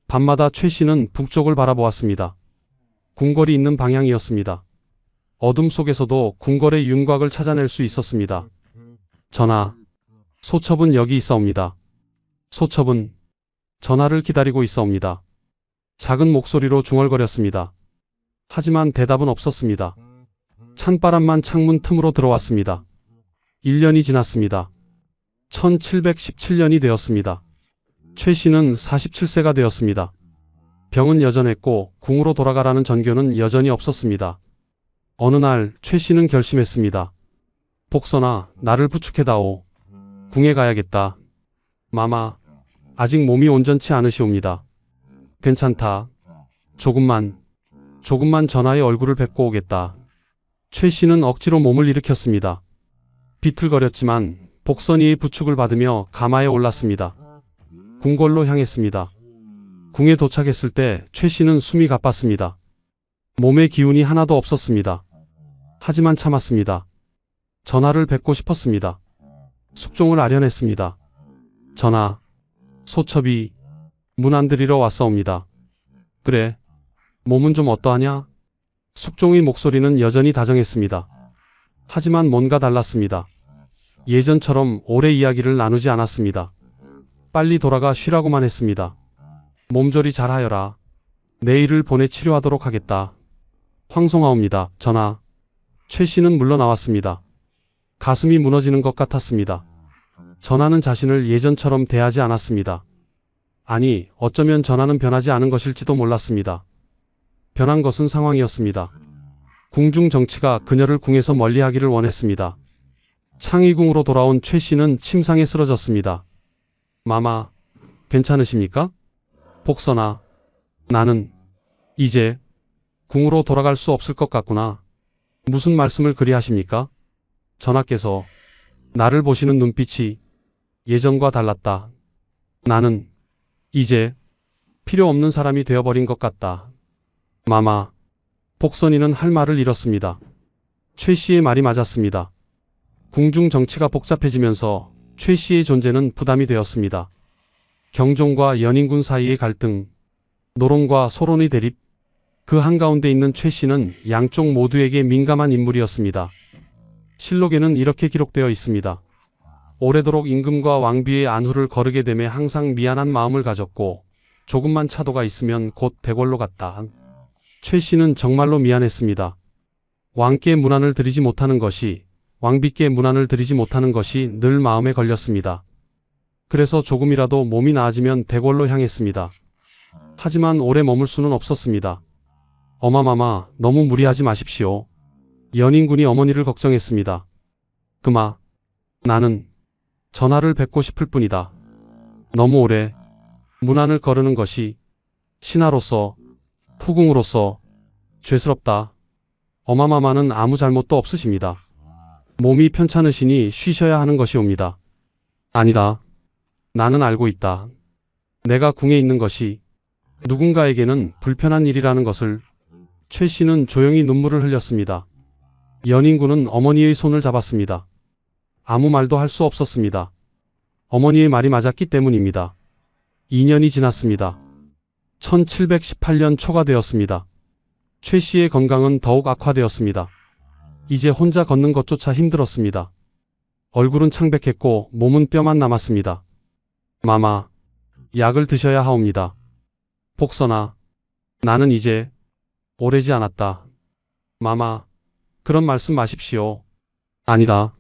밤마다 최 씨는 북쪽을 바라보았습니다. 궁궐이 있는 방향이었습니다. 어둠 속에서도 궁궐의 윤곽을 찾아낼 수 있었습니다. 전하, 소첩은 여기 있사옵니다. 소첩은 전하를 기다리고 있사옵니다. 작은 목소리로 중얼거렸습니다. 하지만 대답은 없었습니다. 찬바람만 창문 틈으로 들어왔습니다. 1년이 지났습니다. 1717년이 되었습니다. 최 씨는 47세가 되었습니다. 병은 여전했고 궁으로 돌아가라는 전교는 여전히 없었습니다. 어느 날 최 씨는 결심했습니다. 복선아, 나를 부축해다오. 궁에 가야겠다. 마마, 아직 몸이 온전치 않으시옵니다. 괜찮다. 조금만 전하의 얼굴을 뵙고 오겠다. 최 씨는 억지로 몸을 일으켰습니다. 비틀거렸지만 복선이의 부축을 받으며 가마에 올랐습니다. 궁궐로 향했습니다. 궁에 도착했을 때 최 씨는 숨이 가빴습니다. 몸에 기운이 하나도 없었습니다. 하지만 참았습니다. 전하를 뵙고 싶었습니다. 숙종을 아련했습니다. 전하, 소첩이 문 안 들이러 왔사옵니다. 그래, 몸은 좀 어떠하냐? 숙종의 목소리는 여전히 다정했습니다. 하지만 뭔가 달랐습니다. 예전처럼 오래 이야기를 나누지 않았습니다. 빨리 돌아가 쉬라고만 했습니다. 몸조리 잘하여라. 내일을 보내 치료하도록 하겠다. 황송하옵니다, 전하. 최 씨는 물러나왔습니다. 가슴이 무너지는 것 같았습니다. 전하는 자신을 예전처럼 대하지 않았습니다. 아니, 어쩌면 전하는 변하지 않은 것일지도 몰랐습니다. 변한 것은 상황이었습니다. 궁중 정치가 그녀를 궁에서 멀리하기를 원했습니다. 창의궁으로 돌아온 최 씨는 침상에 쓰러졌습니다. 마마, 괜찮으십니까? 복선아, 나는 이제 궁으로 돌아갈 수 없을 것 같구나. 무슨 말씀을 그리 하십니까? 전하께서 나를 보시는 눈빛이 예전과 달랐다. 나는 이제 필요 없는 사람이 되어버린 것 같다. 마마, 복선이는 할 말을 잃었습니다. 최 씨의 말이 맞았습니다. 궁중 정치가 복잡해지면서 최 씨의 존재는 부담이 되었습니다. 경종과 연인군 사이의 갈등, 노론과 소론의 대립, 그 한가운데 있는 최 씨는 양쪽 모두에게 민감한 인물이었습니다. 실록에는 이렇게 기록되어 있습니다. 오래도록 임금과 왕비의 안후를 거르게 됨에 항상 미안한 마음을 가졌고 조금만 차도가 있으면 곧 대궐로 갔다. 최 씨는 정말로 미안했습니다. 왕께 문안을 드리지 못하는 것이, 왕비께 문안을 드리지 못하는 것이 늘 마음에 걸렸습니다. 그래서 조금이라도 몸이 나아지면 대궐로 향했습니다. 하지만 오래 머물 수는 없었습니다. 어마마마, 너무 무리하지 마십시오. 연인군이 어머니를 걱정했습니다. 그마, 나는 전하를 뵙고 싶을 뿐이다. 너무 오래 문안을 거르는 것이 신하로서, 후궁으로서 죄스럽다. 어마마마는 아무 잘못도 없으십니다. 몸이 편찮으시니 쉬셔야 하는 것이옵니다. 아니다. 나는 알고 있다. 내가 궁에 있는 것이 누군가에게는 불편한 일이라는 것을. 최 씨는 조용히 눈물을 흘렸습니다. 연인군은 어머니의 손을 잡았습니다. 아무 말도 할 수 없었습니다. 어머니의 말이 맞았기 때문입니다. 2년이 지났습니다. 1718년 초가 되었습니다. 최 씨의 건강은 더욱 악화되었습니다. 이제 혼자 걷는 것조차 힘들었습니다. 얼굴은 창백했고 몸은 뼈만 남았습니다. 마마, 약을 드셔야 하옵니다. 복선아, 나는 이제 오래지 않았다. 마마, 그런 말씀 마십시오. 아니다.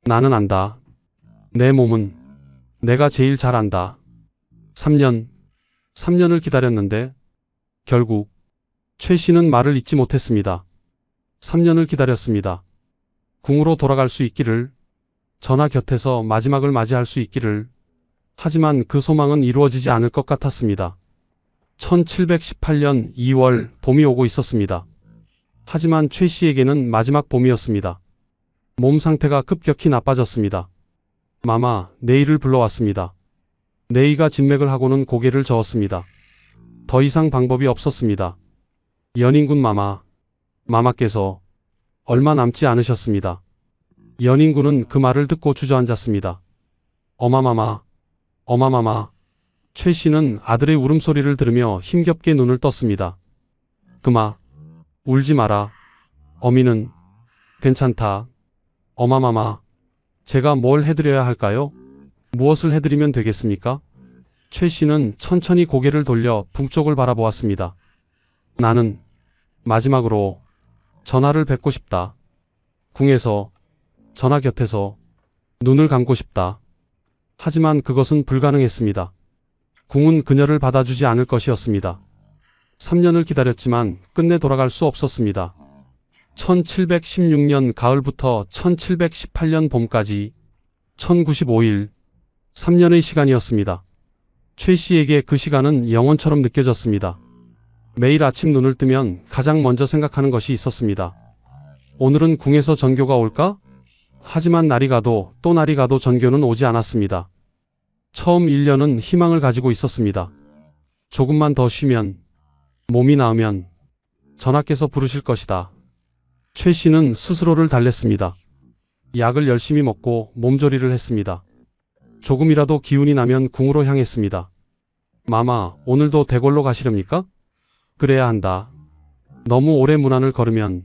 나는 안다. 내 몸은 내가 제일 잘 안다. 3년을 기다렸는데 결국 최 씨는 말을 잇지 못했습니다. 3년을 기다렸습니다. 궁으로 돌아갈 수 있기를, 전하 곁에서 마지막을 맞이할 수 있기를. 하지만 그 소망은 이루어지지 않을 것 같았습니다. 1718년 2월 봄이 오고 있었습니다. 하지만 최 씨에게는 마지막 봄이었습니다. 몸 상태가 급격히 나빠졌습니다. 마마, 네이를 불러왔습니다. 네이가 진맥을 하고는 고개를 저었습니다. 더 이상 방법이 없었습니다. 연인군 마마께서 얼마 남지 않으셨습니다. 연인군은 그 말을 듣고 주저앉았습니다. 어마마마. 최 씨는 아들의 울음소리를 들으며 힘겹게 눈을 떴습니다. 그마, 울지 마라. 어미는 괜찮다. 어마마마, 제가 뭘 해드려야 할까요? 무엇을 해드리면 되겠습니까? 최 씨는 천천히 고개를 돌려 북쪽을 바라보았습니다. 나는 마지막으로 전하를 뵙고 싶다. 궁에서, 전하 곁에서 눈을 감고 싶다. 하지만 그것은 불가능했습니다. 궁은 그녀를 받아주지 않을 것이었습니다. 3년을 기다렸지만 끝내 돌아갈 수 없었습니다. 1716년 가을부터 1718년 봄까지 1095일, 3년의 시간이었습니다. 최 씨에게 그 시간은 영원처럼 느껴졌습니다. 매일 아침 눈을 뜨면 가장 먼저 생각하는 것이 있었습니다. 오늘은 궁에서 전교가 올까? 하지만 날이 가도 또 날이 가도 전교는 오지 않았습니다. 처음 1년은 희망을 가지고 있었습니다. 조금만 더 쉬면, 몸이 나으면 전하께서 부르실 것이다. 최 씨는 스스로를 달랬습니다. 약을 열심히 먹고 몸조리를 했습니다. 조금이라도 기운이 나면 궁으로 향했습니다. 마마, 오늘도 대궐로 가시렵니까? 그래야 한다. 너무 오래 문안을 걸으면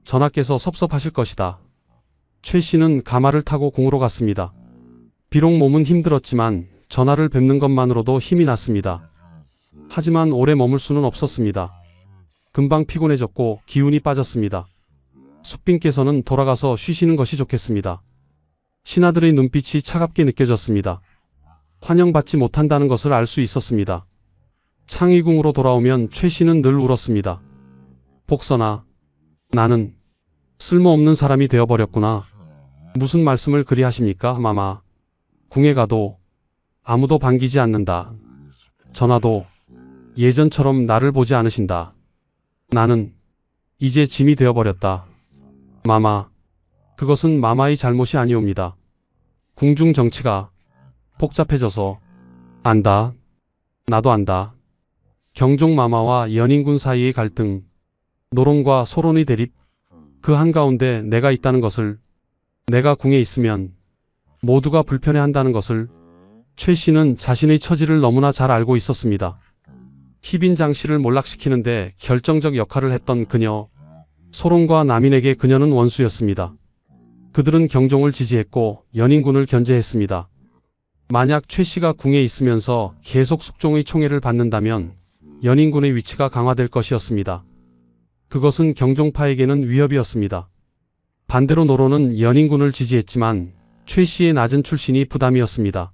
전하께서 섭섭하실 것이다. 최 씨는 가마를 타고 궁으로 갔습니다. 비록 몸은 힘들었지만 전하를 뵙는 것만으로도 힘이 났습니다. 하지만 오래 머물 수는 없었습니다. 금방 피곤해졌고 기운이 빠졌습니다. 숙빈께서는 돌아가서 쉬시는 것이 좋겠습니다. 신하들의 눈빛이 차갑게 느껴졌습니다. 환영받지 못한다는 것을 알 수 있었습니다. 창의궁으로 돌아오면 최 씨는 늘 울었습니다. 복선아, 나는 쓸모없는 사람이 되어버렸구나. 무슨 말씀을 그리 하십니까, 마마. 궁에 가도 아무도 반기지 않는다. 전하도 예전처럼 나를 보지 않으신다. 나는 이제 짐이 되어버렸다. 마마, 그것은 마마의 잘못이 아니옵니다. 궁중 정치가 복잡해져서. 안다. 나도 안다. 경종 마마와 연인군 사이의 갈등, 노론과 소론의 대립, 그 한가운데 내가 있다는 것을, 내가 궁에 있으면 모두가 불편해한다는 것을 최 씨는 자신의 처지를 너무나 잘 알고 있었습니다. 희빈 장씨를 몰락시키는데 결정적 역할을 했던 그녀, 소론과 남인에게 그녀는 원수였습니다. 그들은 경종을 지지했고 연인군을 견제했습니다. 만약 최 씨가 궁에 있으면서 계속 숙종의 총애를 받는다면 연인군의 위치가 강화될 것이었습니다. 그것은 경종파에게는 위협이었습니다. 반대로 노론은 연인군을 지지했지만 최 씨의 낮은 출신이 부담이었습니다.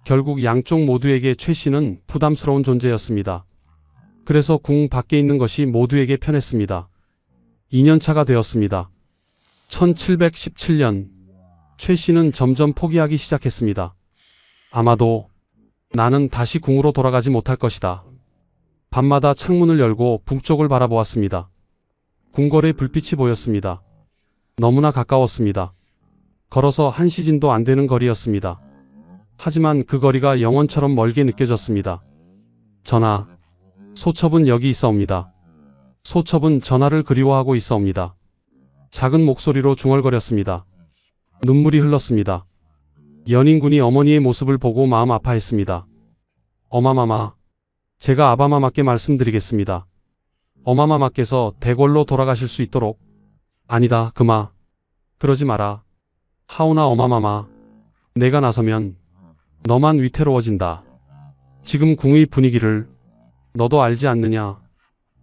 결국 양쪽 모두에게 최 씨는 부담스러운 존재였습니다. 그래서 궁 밖에 있는 것이 모두에게 편했습니다. 2년차가 되었습니다. 1717년 최 씨는 점점 포기하기 시작했습니다. 아마도 나는 다시 궁으로 돌아가지 못할 것이다. 밤마다 창문을 열고 북쪽을 바라보았습니다. 궁궐의 불빛이 보였습니다. 너무나 가까웠습니다. 걸어서 한 시진도 안 되는 거리였습니다. 하지만 그 거리가 영원처럼 멀게 느껴졌습니다. 전하, 소첩은 여기 있사옵니다. 소첩은 전하를 그리워하고 있사옵니다. 작은 목소리로 중얼거렸습니다. 눈물이 흘렀습니다. 연인군이 어머니의 모습을 보고 마음 아파했습니다. 어마마마, 제가 아바마마께 말씀드리겠습니다. 어마마마께서 대궐로 돌아가실 수 있도록. 아니다, 그마. 그러지 마라. 하오나 어마마마, 내가 나서면 너만 위태로워진다. 지금 궁의 분위기를 너도 알지 않느냐.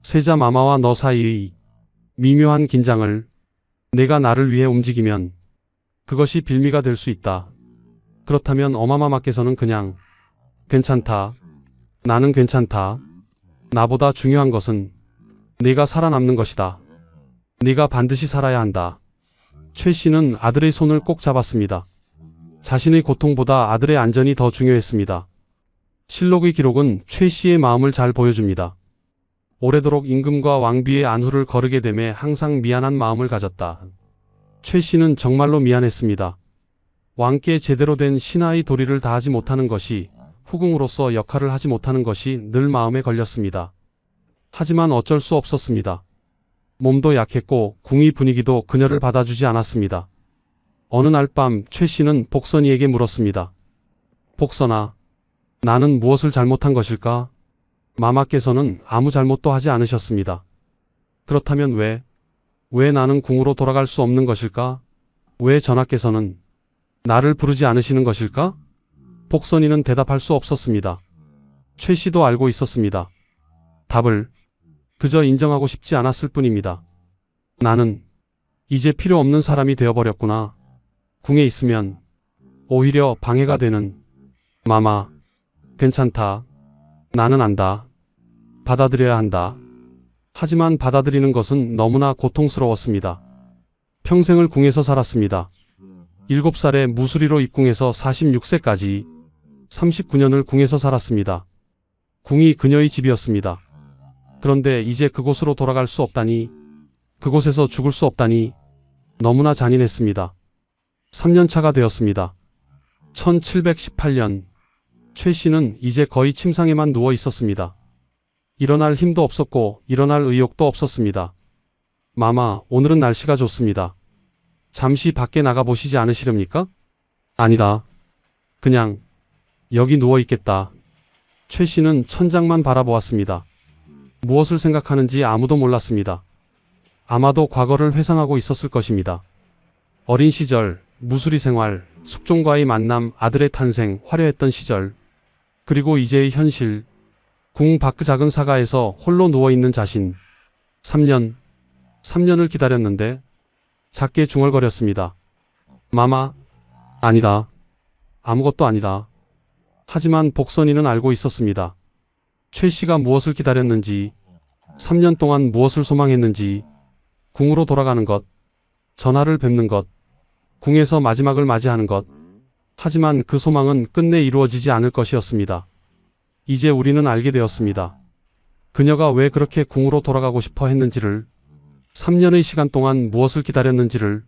세자 마마와 너 사이의 미묘한 긴장을 내가 나를 위해 움직이면 그것이 빌미가 될 수 있다. 그렇다면 어마마마께서는 그냥 괜찮다. 나는 괜찮다. 나보다 중요한 것은 네가 살아남는 것이다. 네가 반드시 살아야 한다. 최 씨는 아들의 손을 꼭 잡았습니다. 자신의 고통보다 아들의 안전이 더 중요했습니다. 실록의 기록은 최 씨의 마음을 잘 보여줍니다. 오래도록 임금과 왕비의 안후를 거르게 됨에 항상 미안한 마음을 가졌다. 최 씨는 정말로 미안했습니다. 왕께 제대로 된 신하의 도리를 다하지 못하는 것이, 후궁으로서 역할을 하지 못하는 것이 늘 마음에 걸렸습니다. 하지만 어쩔 수 없었습니다. 몸도 약했고 궁의 분위기도 그녀를 받아주지 않았습니다. 어느 날 밤 최 씨는 복선이에게 물었습니다. 복선아, 나는 무엇을 잘못한 것일까? 마마께서는 아무 잘못도 하지 않으셨습니다. 그렇다면 왜 나는 궁으로 돌아갈 수 없는 것일까? 왜 전하께서는 나를 부르지 않으시는 것일까? 복선이는 대답할 수 없었습니다. 최 씨도 알고 있었습니다. 답을 그저 인정하고 싶지 않았을 뿐입니다. 나는 이제 필요 없는 사람이 되어버렸구나. 궁에 있으면 오히려 방해가 되는. 마마, 괜찮다. 나는 안다. 받아들여야 한다. 하지만 받아들이는 것은 너무나 고통스러웠습니다. 평생을 궁에서 살았습니다. 7살에 무수리로 입궁해서 46세까지 39년을 궁에서 살았습니다. 궁이 그녀의 집이었습니다. 그런데 이제 그곳으로 돌아갈 수 없다니, 그곳에서 죽을 수 없다니 너무나 잔인했습니다. 3년차가 되었습니다. 1718년 최 씨는 이제 거의 침상에만 누워 있었습니다. 일어날 힘도 없었고 일어날 의욕도 없었습니다. 마마, 오늘은 날씨가 좋습니다. 잠시 밖에 나가보시지 않으시렵니까? 아니다. 그냥 여기 누워 있겠다. 최 씨는 천장만 바라보았습니다. 무엇을 생각하는지 아무도 몰랐습니다. 아마도 과거를 회상하고 있었을 것입니다. 어린 시절, 무수리 생활, 숙종과의 만남, 아들의 탄생, 화려했던 시절, 그리고 이제의 현실, 궁 밖 그 작은 사가에서 홀로 누워있는 자신. 3년을 기다렸는데 작게 중얼거렸습니다. 마마, 아니다. 아무것도 아니다. 하지만 복선이는 알고 있었습니다. 최 씨가 무엇을 기다렸는지, 3년 동안 무엇을 소망했는지, 궁으로 돌아가는 것, 전하를 뵙는 것, 궁에서 마지막을 맞이하는 것. 하지만 그 소망은 끝내 이루어지지 않을 것이었습니다. 이제 우리는 알게 되었습니다. 그녀가 왜 그렇게 궁으로 돌아가고 싶어 했는지를, 3년의 시간 동안 무엇을 기다렸는지를,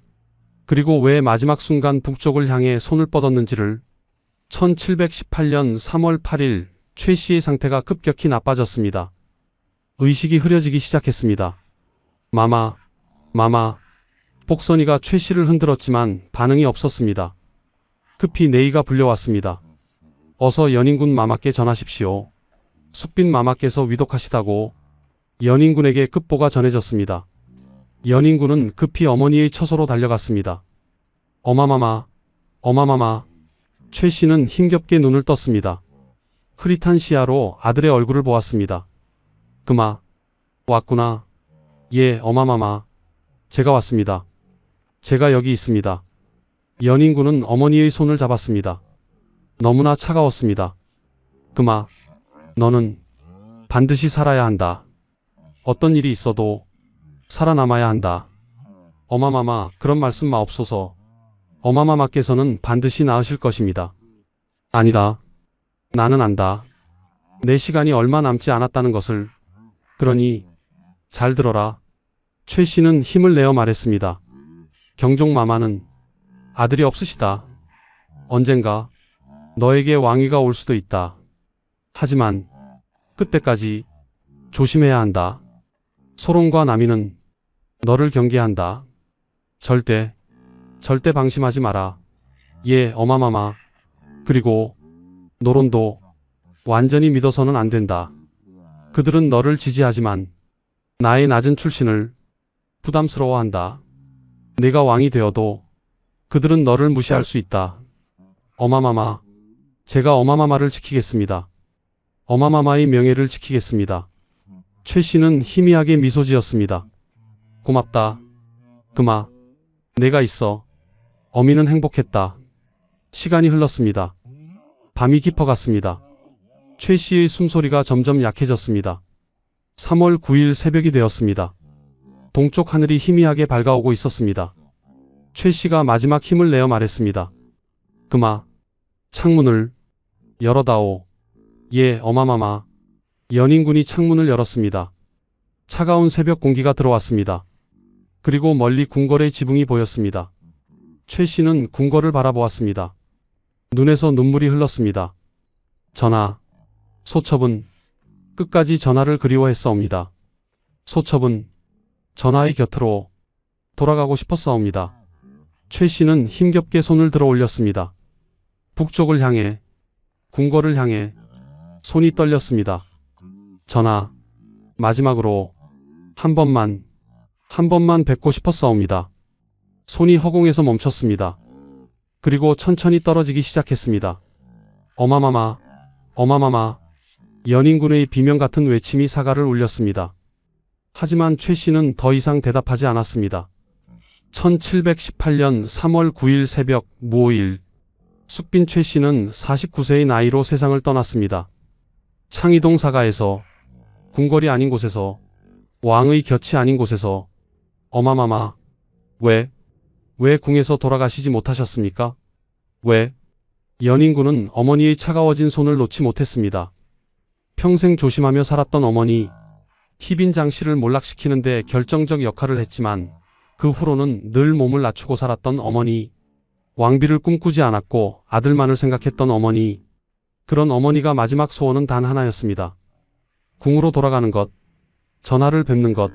그리고 왜 마지막 순간 북쪽을 향해 손을 뻗었는지를. 1718년 3월 8일 최 씨의 상태가 급격히 나빠졌습니다. 의식이 흐려지기 시작했습니다. 마마. 복선이가 최 씨를 흔들었지만 반응이 없었습니다. 급히 네이가 불려왔습니다. 어서 연인군 마마께 전하십시오. 숙빈 마마께서 위독하시다고. 연인군에게 급보가 전해졌습니다. 연인군은 급히 어머니의 처소로 달려갔습니다. 어마마마. 최 씨는 힘겹게 눈을 떴습니다. 흐릿한 시야로 아들의 얼굴을 보았습니다. 그마, 왔구나. 예, 어마마마. 제가 왔습니다. 제가 여기 있습니다. 연인군은 어머니의 손을 잡았습니다. 너무나 차가웠습니다. 금아, 너는 반드시 살아야 한다. 어떤 일이 있어도 살아남아야 한다. 어마마마, 그런 말씀 마옵소서. 어마마마께서는 반드시 나으실 것입니다. 아니다. 나는 안다. 내 시간이 얼마 남지 않았다는 것을. 그러니 잘 들어라. 최 씨는 힘을 내어 말했습니다. 경종마마는 아들이 없으시다. 언젠가 너에게 왕위가 올 수도 있다. 하지만 그때까지 조심해야 한다. 소론과 남이는 너를 경계한다. 절대 방심하지 마라. 예, 어마마마. 그리고 노론도 완전히 믿어서는 안 된다. 그들은 너를 지지하지만 나의 낮은 출신을 부담스러워한다. 내가 왕이 되어도 그들은 너를 무시할 수 있다. 어마마마, 제가 어마마마를 지키겠습니다. 어마마마의 명예를 지키겠습니다. 최 씨는 희미하게 미소 지었습니다. 고맙다. 금아, 내가 있어. 어미는 행복했다. 시간이 흘렀습니다. 밤이 깊어갔습니다. 최 씨의 숨소리가 점점 약해졌습니다. 3월 9일 새벽이 되었습니다. 동쪽 하늘이 희미하게 밝아오고 있었습니다. 최 씨가 마지막 힘을 내어 말했습니다. 금아, 창문을 열어다오. 예, 어마마마. 연인군이 창문을 열었습니다. 차가운 새벽 공기가 들어왔습니다. 그리고 멀리 궁궐의 지붕이 보였습니다. 최 씨는 궁궐을 바라보았습니다. 눈에서 눈물이 흘렀습니다. 전하, 소첩은 끝까지 전하를 그리워했사옵니다. 소첩은 전하의 곁으로 돌아가고 싶었사옵니다. 최 씨는 힘겹게 손을 들어 올렸습니다. 북쪽을 향해, 궁궐을 향해 손이 떨렸습니다. 전하, 마지막으로 한 번만 뵙고 싶었사옵니다. 손이 허공에서 멈췄습니다. 그리고 천천히 떨어지기 시작했습니다. 어마마마, 어마마마. 연인군의 비명 같은 외침이 사가를 울렸습니다. 하지만 최 씨는 더 이상 대답하지 않았습니다. 1718년 3월 9일 새벽 무오일, 숙빈 최 씨는 49세의 나이로 세상을 떠났습니다. 창의동 사가에서, 궁궐이 아닌 곳에서, 왕의 곁이 아닌 곳에서. 어마마마, 왜 궁에서 돌아가시지 못하셨습니까? 왜? 연인군은 어머니의 차가워진 손을 놓지 못했습니다. 평생 조심하며 살았던 어머니, 희빈 장씨를 몰락시키는 데 결정적 역할을 했지만 그 후로는 늘 몸을 낮추고 살았던 어머니, 왕비를 꿈꾸지 않았고 아들만을 생각했던 어머니, 그런 어머니가 마지막 소원은 단 하나였습니다. 궁으로 돌아가는 것, 전하를 뵙는 것,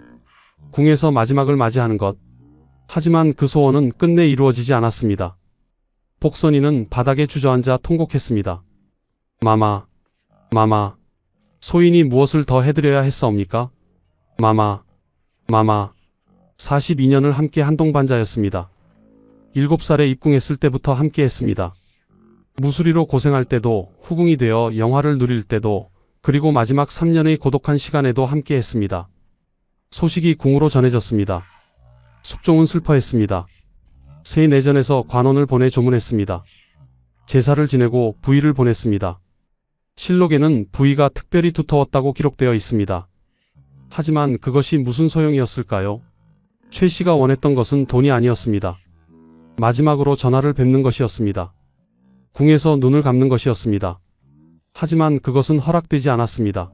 궁에서 마지막을 맞이하는 것. 하지만 그 소원은 끝내 이루어지지 않았습니다. 복선이는 바닥에 주저앉아 통곡했습니다. 마마, 소인이 무엇을 더 해드려야 했사옵니까? 마마. 42년을 함께 한동반자였습니다. 7살에 입궁했을 때부터 함께 했습니다. 무수리로 고생할 때도, 후궁이 되어 영화를 누릴 때도, 그리고 마지막 3년의 고독한 시간에도 함께 했습니다. 소식이 궁으로 전해졌습니다. 숙종은 슬퍼했습니다. 새 내전에서 관원을 보내 조문했습니다. 제사를 지내고 부의를 보냈습니다. 실록에는 부의가 특별히 두터웠다고 기록되어 있습니다. 하지만 그것이 무슨 소용이었을까요? 최 씨가 원했던 것은 돈이 아니었습니다. 마지막으로 전하를 뵙는 것이었습니다. 궁에서 눈을 감는 것이었습니다. 하지만 그것은 허락되지 않았습니다.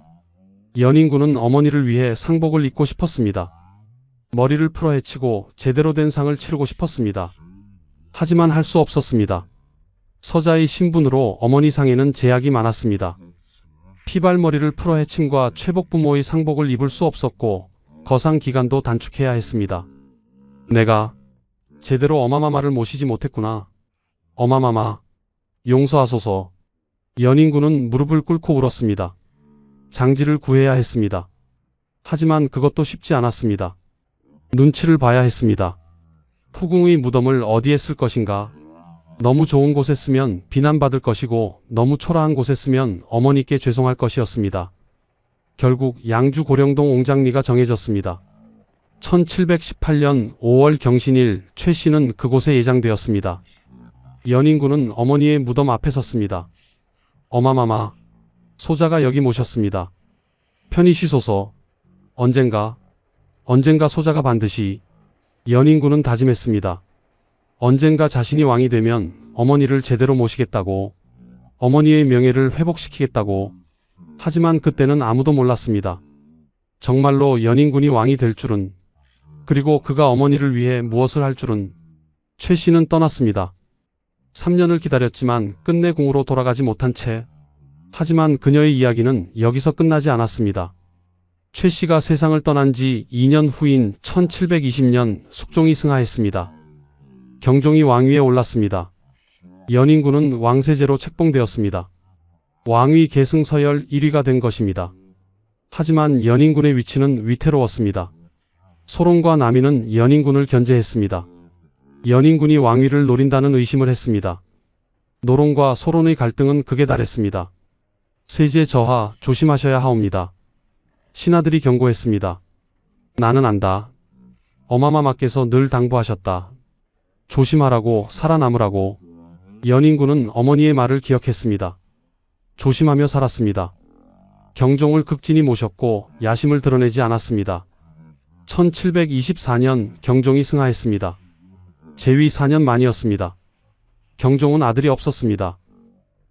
연인군은 어머니를 위해 상복을 입고 싶었습니다. 머리를 풀어 헤치고 제대로 된 상을 치르고 싶었습니다. 하지만 할 수 없었습니다. 서자의 신분으로 어머니 상에는 제약이 많았습니다. 피발머리를 풀어 헤침과 최복 부모의 상복을 입을 수 없었고 거상 기간도 단축해야 했습니다. 내가 제대로 어마마마를 모시지 못했구나. 어마마마, 용서하소서. 연인군은 무릎을 꿇고 울었습니다. 장지를 구해야 했습니다. 하지만 그것도 쉽지 않았습니다. 눈치를 봐야 했습니다. 후궁의 무덤을 어디에 쓸 것인가? 너무 좋은 곳에 쓰면 비난받을 것이고 너무 초라한 곳에 쓰면 어머니께 죄송할 것이었습니다. 결국 양주 고령동 옹장리가 정해졌습니다. 1718년 5월 경신일 최 씨는 그곳에 예장되었습니다. 연인군은 어머니의 무덤 앞에 섰습니다. 어마마마, 소자가 여기 모셨습니다. 편히 쉬소서. 언젠가 소자가 반드시 연인군은 다짐했습니다. 언젠가 자신이 왕이 되면 어머니를 제대로 모시겠다고, 어머니의 명예를 회복시키겠다고. 하지만 그때는 아무도 몰랐습니다. 정말로 연인군이 왕이 될 줄은, 그리고 그가 어머니를 위해 무엇을 할 줄은. 최 씨는 떠났습니다. 3년을 기다렸지만 끝내 궁으로 돌아가지 못한 채. 하지만 그녀의 이야기는 여기서 끝나지 않았습니다. 최 씨가 세상을 떠난 지 2년 후인 1720년 숙종이 승하했습니다. 경종이 왕위에 올랐습니다. 연인군은 왕세제로 책봉되었습니다. 왕위 계승 서열 1위가 된 것입니다. 하지만 연인군의 위치는 위태로웠습니다. 소론과 남이는 연인군을 견제했습니다. 연인군이 왕위를 노린다는 의심을 했습니다. 노론과 소론의 갈등은 극에 달했습니다. 세제 저하 조심하셔야 하옵니다. 신하들이 경고했습니다. 나는 안다. 어마마마께서 늘 당부하셨다. 조심하라고, 살아남으라고. 연인군은 어머니의 말을 기억했습니다. 조심하며 살았습니다. 경종을 극진히 모셨고 야심을 드러내지 않았습니다. 1724년 경종이 승하했습니다. 재위 4년 만이었습니다. 경종은 아들이 없었습니다.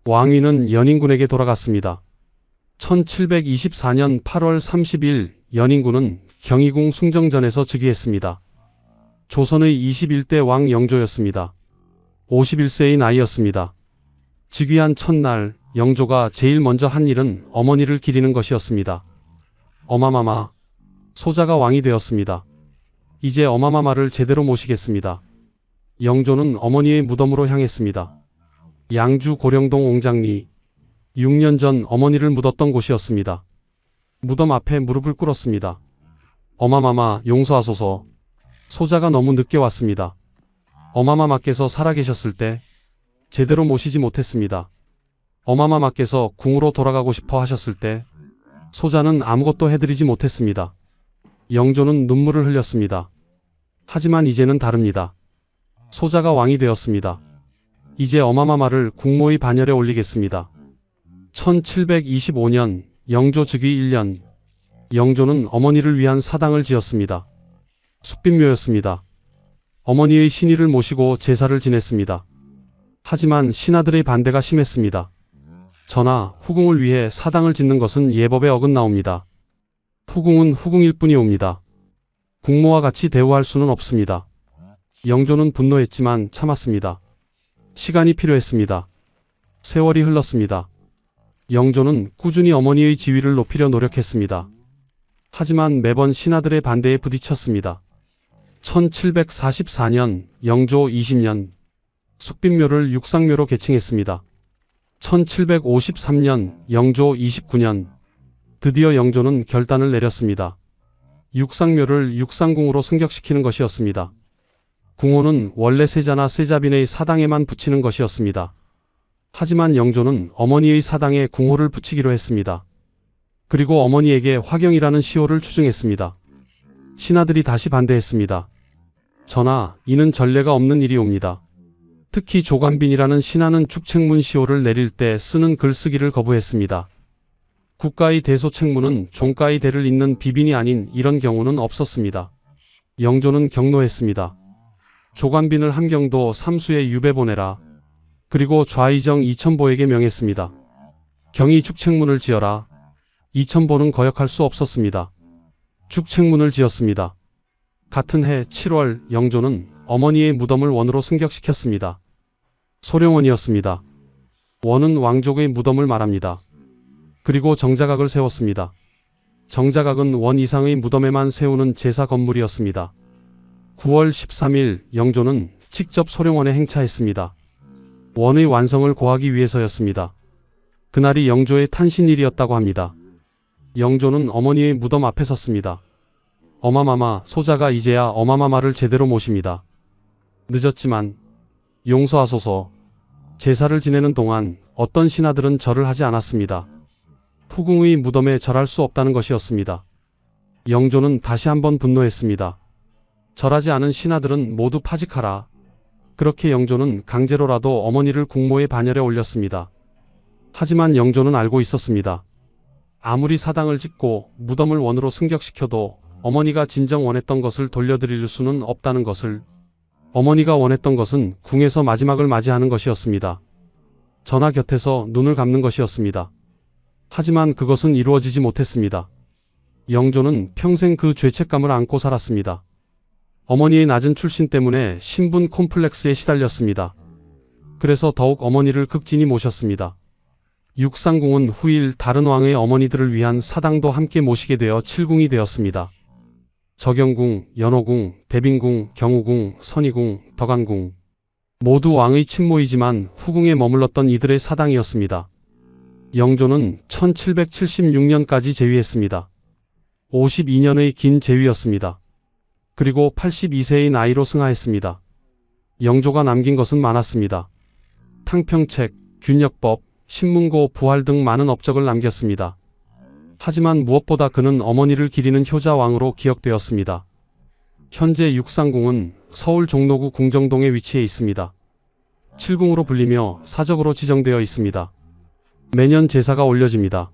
왕위는 연인군에게 돌아갔습니다. 1724년 8월 30일 연인군은 경희궁 숭정전에서 즉위했습니다. 조선의 21대 왕 영조였습니다. 51세의 나이였습니다. 즉위한 첫날 영조가 제일 먼저 한 일은 어머니를 기리는 것이었습니다. 어마마마, 소자가 왕이 되었습니다. 이제 어마마마를 제대로 모시겠습니다. 영조는 어머니의 무덤으로 향했습니다. 양주 고령동 옹장리, 6년 전 어머니를 묻었던 곳이었습니다. 무덤 앞에 무릎을 꿇었습니다. 어마마마 용서하소서. 소자가 너무 늦게 왔습니다. 어마마마께서 살아계셨을 때 제대로 모시지 못했습니다. 어마마마께서 궁으로 돌아가고 싶어 하셨을 때 소자는 아무것도 해드리지 못했습니다. 영조는 눈물을 흘렸습니다. 하지만 이제는 다릅니다. 소자가 왕이 되었습니다. 이제 어마마마를 국모의 반열에 올리겠습니다. 1725년 영조 즉위 1년, 영조는 어머니를 위한 사당을 지었습니다. 숙빈묘였습니다. 어머니의 신의를 모시고 제사를 지냈습니다. 하지만 신하들의 반대가 심했습니다. 전하, 후궁을 위해 사당을 짓는 것은 예법에 어긋나옵니다. 후궁은 후궁일 뿐이옵니다. 국모와 같이 대우할 수는 없습니다. 영조는 분노했지만 참았습니다. 시간이 필요했습니다. 세월이 흘렀습니다. 영조는 꾸준히 어머니의 지위를 높이려 노력했습니다. 하지만 매번 신하들의 반대에 부딪혔습니다. 1744년 영조 20년 숙빈묘를 육상묘로 개칭했습니다. 1753년 영조 29년 드디어 영조는 결단을 내렸습니다. 육상묘를 육상궁으로 승격시키는 것이었습니다. 궁호는 원래 세자나 세자빈의 사당에만 붙이는 것이었습니다. 하지만 영조는 어머니의 사당에 궁호를 붙이기로 했습니다. 그리고 어머니에게 화경이라는 시호를 추증했습니다. 신하들이 다시 반대했습니다. 전하, 이는 전례가 없는 일이옵니다. 특히 조관빈이라는 신하는 축책문 시호를 내릴 때 쓰는 글쓰기를 거부했습니다. 국가의 대소책문은 종가의 대를 잇는 비빈이 아닌 이런 경우는 없었습니다. 영조는 경노했습니다. 조관빈을 함경도 삼수에 유배 보내라. 그리고 좌의정 이천보에게 명했습니다. 경이 축책문을 지어라. 이천보는 거역할 수 없었습니다. 축책문을 지었습니다. 같은 해 7월 영조는 어머니의 무덤을 원으로 승격시켰습니다. 소룡원이었습니다. 원은 왕족의 무덤을 말합니다. 그리고 정자각을 세웠습니다. 정자각은 원 이상의 무덤에만 세우는 제사 건물이었습니다. 9월 13일 영조는 직접 소룡원에 행차했습니다. 원의 완성을 고하기 위해서였습니다. 그날이 영조의 탄신일이었다고 합니다. 영조는 어머니의 무덤 앞에 섰습니다. 어마마마, 소자가 이제야 어마마마를 제대로 모십니다. 늦었지만 용서하소서. 제사를 지내는 동안 어떤 신하들은 절을 하지 않았습니다. 후궁의 무덤에 절할 수 없다는 것이었습니다. 영조는 다시 한번 분노했습니다. 절하지 않은 신하들은 모두 파직하라. 그렇게 영조는 강제로라도 어머니를 국모의 반열에 올렸습니다. 하지만 영조는 알고 있었습니다. 아무리 사당을 짓고 무덤을 원으로 승격시켜도 어머니가 진정 원했던 것을 돌려드릴 수는 없다는 것을. 어머니가 원했던 것은 궁에서 마지막을 맞이하는 것이었습니다. 전하 곁에서 눈을 감는 것이었습니다. 하지만 그것은 이루어지지 못했습니다. 영조는 평생 그 죄책감을 안고 살았습니다. 어머니의 낮은 출신 때문에 신분 콤플렉스에 시달렸습니다. 그래서 더욱 어머니를 극진히 모셨습니다. 육상궁은 후일 다른 왕의 어머니들을 위한 사당도 함께 모시게 되어 칠궁이 되었습니다. 적영궁, 연호궁, 대빈궁, 경우궁, 선의궁, 덕안궁. 모두 왕의 친모이지만 후궁에 머물렀던 이들의 사당이었습니다. 영조는 1776년까지 재위했습니다. 52년의 긴 재위였습니다. 그리고 82세의 나이로 승하했습니다. 영조가 남긴 것은 많았습니다. 탕평책, 균역법, 신문고, 부활 등 많은 업적을 남겼습니다. 하지만 무엇보다 그는 어머니를 기리는 효자왕으로 기억되었습니다. 현재 육상궁은 서울 종로구 궁정동에 위치해 있습니다. 칠궁으로 불리며 사적으로 지정되어 있습니다. 매년 제사가 올려집니다.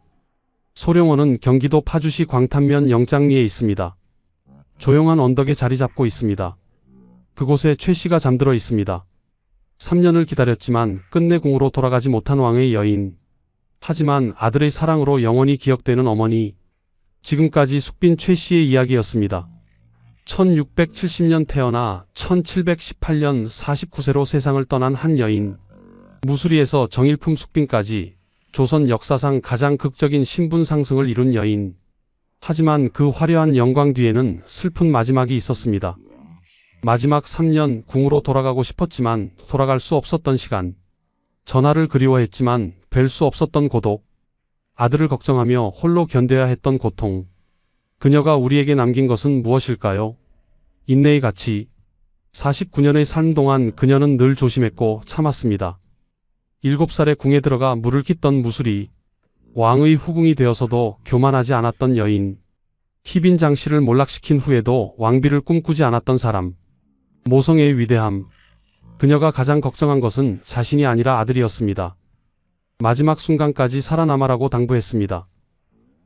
소령원은 경기도 파주시 광탄면 영장리에 있습니다. 조용한 언덕에 자리 잡고 있습니다. 그곳에 최 씨가 잠들어 있습니다. 3년을 기다렸지만 끝내 궁으로 돌아가지 못한 왕의 여인. 하지만 아들의 사랑으로 영원히 기억되는 어머니. 지금까지 숙빈 최 씨의 이야기였습니다. 1670년 태어나 1718년 49세로 세상을 떠난 한 여인. 무수리에서 정일품 숙빈까지 조선 역사상 가장 극적인 신분 상승을 이룬 여인. 하지만 그 화려한 영광 뒤에는 슬픈 마지막이 있었습니다. 마지막 3년 궁으로 돌아가고 싶었지만 돌아갈 수 없었던 시간. 전하를 그리워했지만 뵐 수 없었던 고독. 아들을 걱정하며 홀로 견뎌야 했던 고통. 그녀가 우리에게 남긴 것은 무엇일까요? 인내의 가치. 49년의 삶 동안 그녀는 늘 조심했고 참았습니다. 7살에 궁에 들어가 물을 깃던 무술이. 왕의 후궁이 되어서도 교만하지 않았던 여인. 희빈 장씨를 몰락시킨 후에도 왕비를 꿈꾸지 않았던 사람. 모성애의 위대함. 그녀가 가장 걱정한 것은 자신이 아니라 아들이었습니다. 마지막 순간까지 살아남아라고 당부했습니다.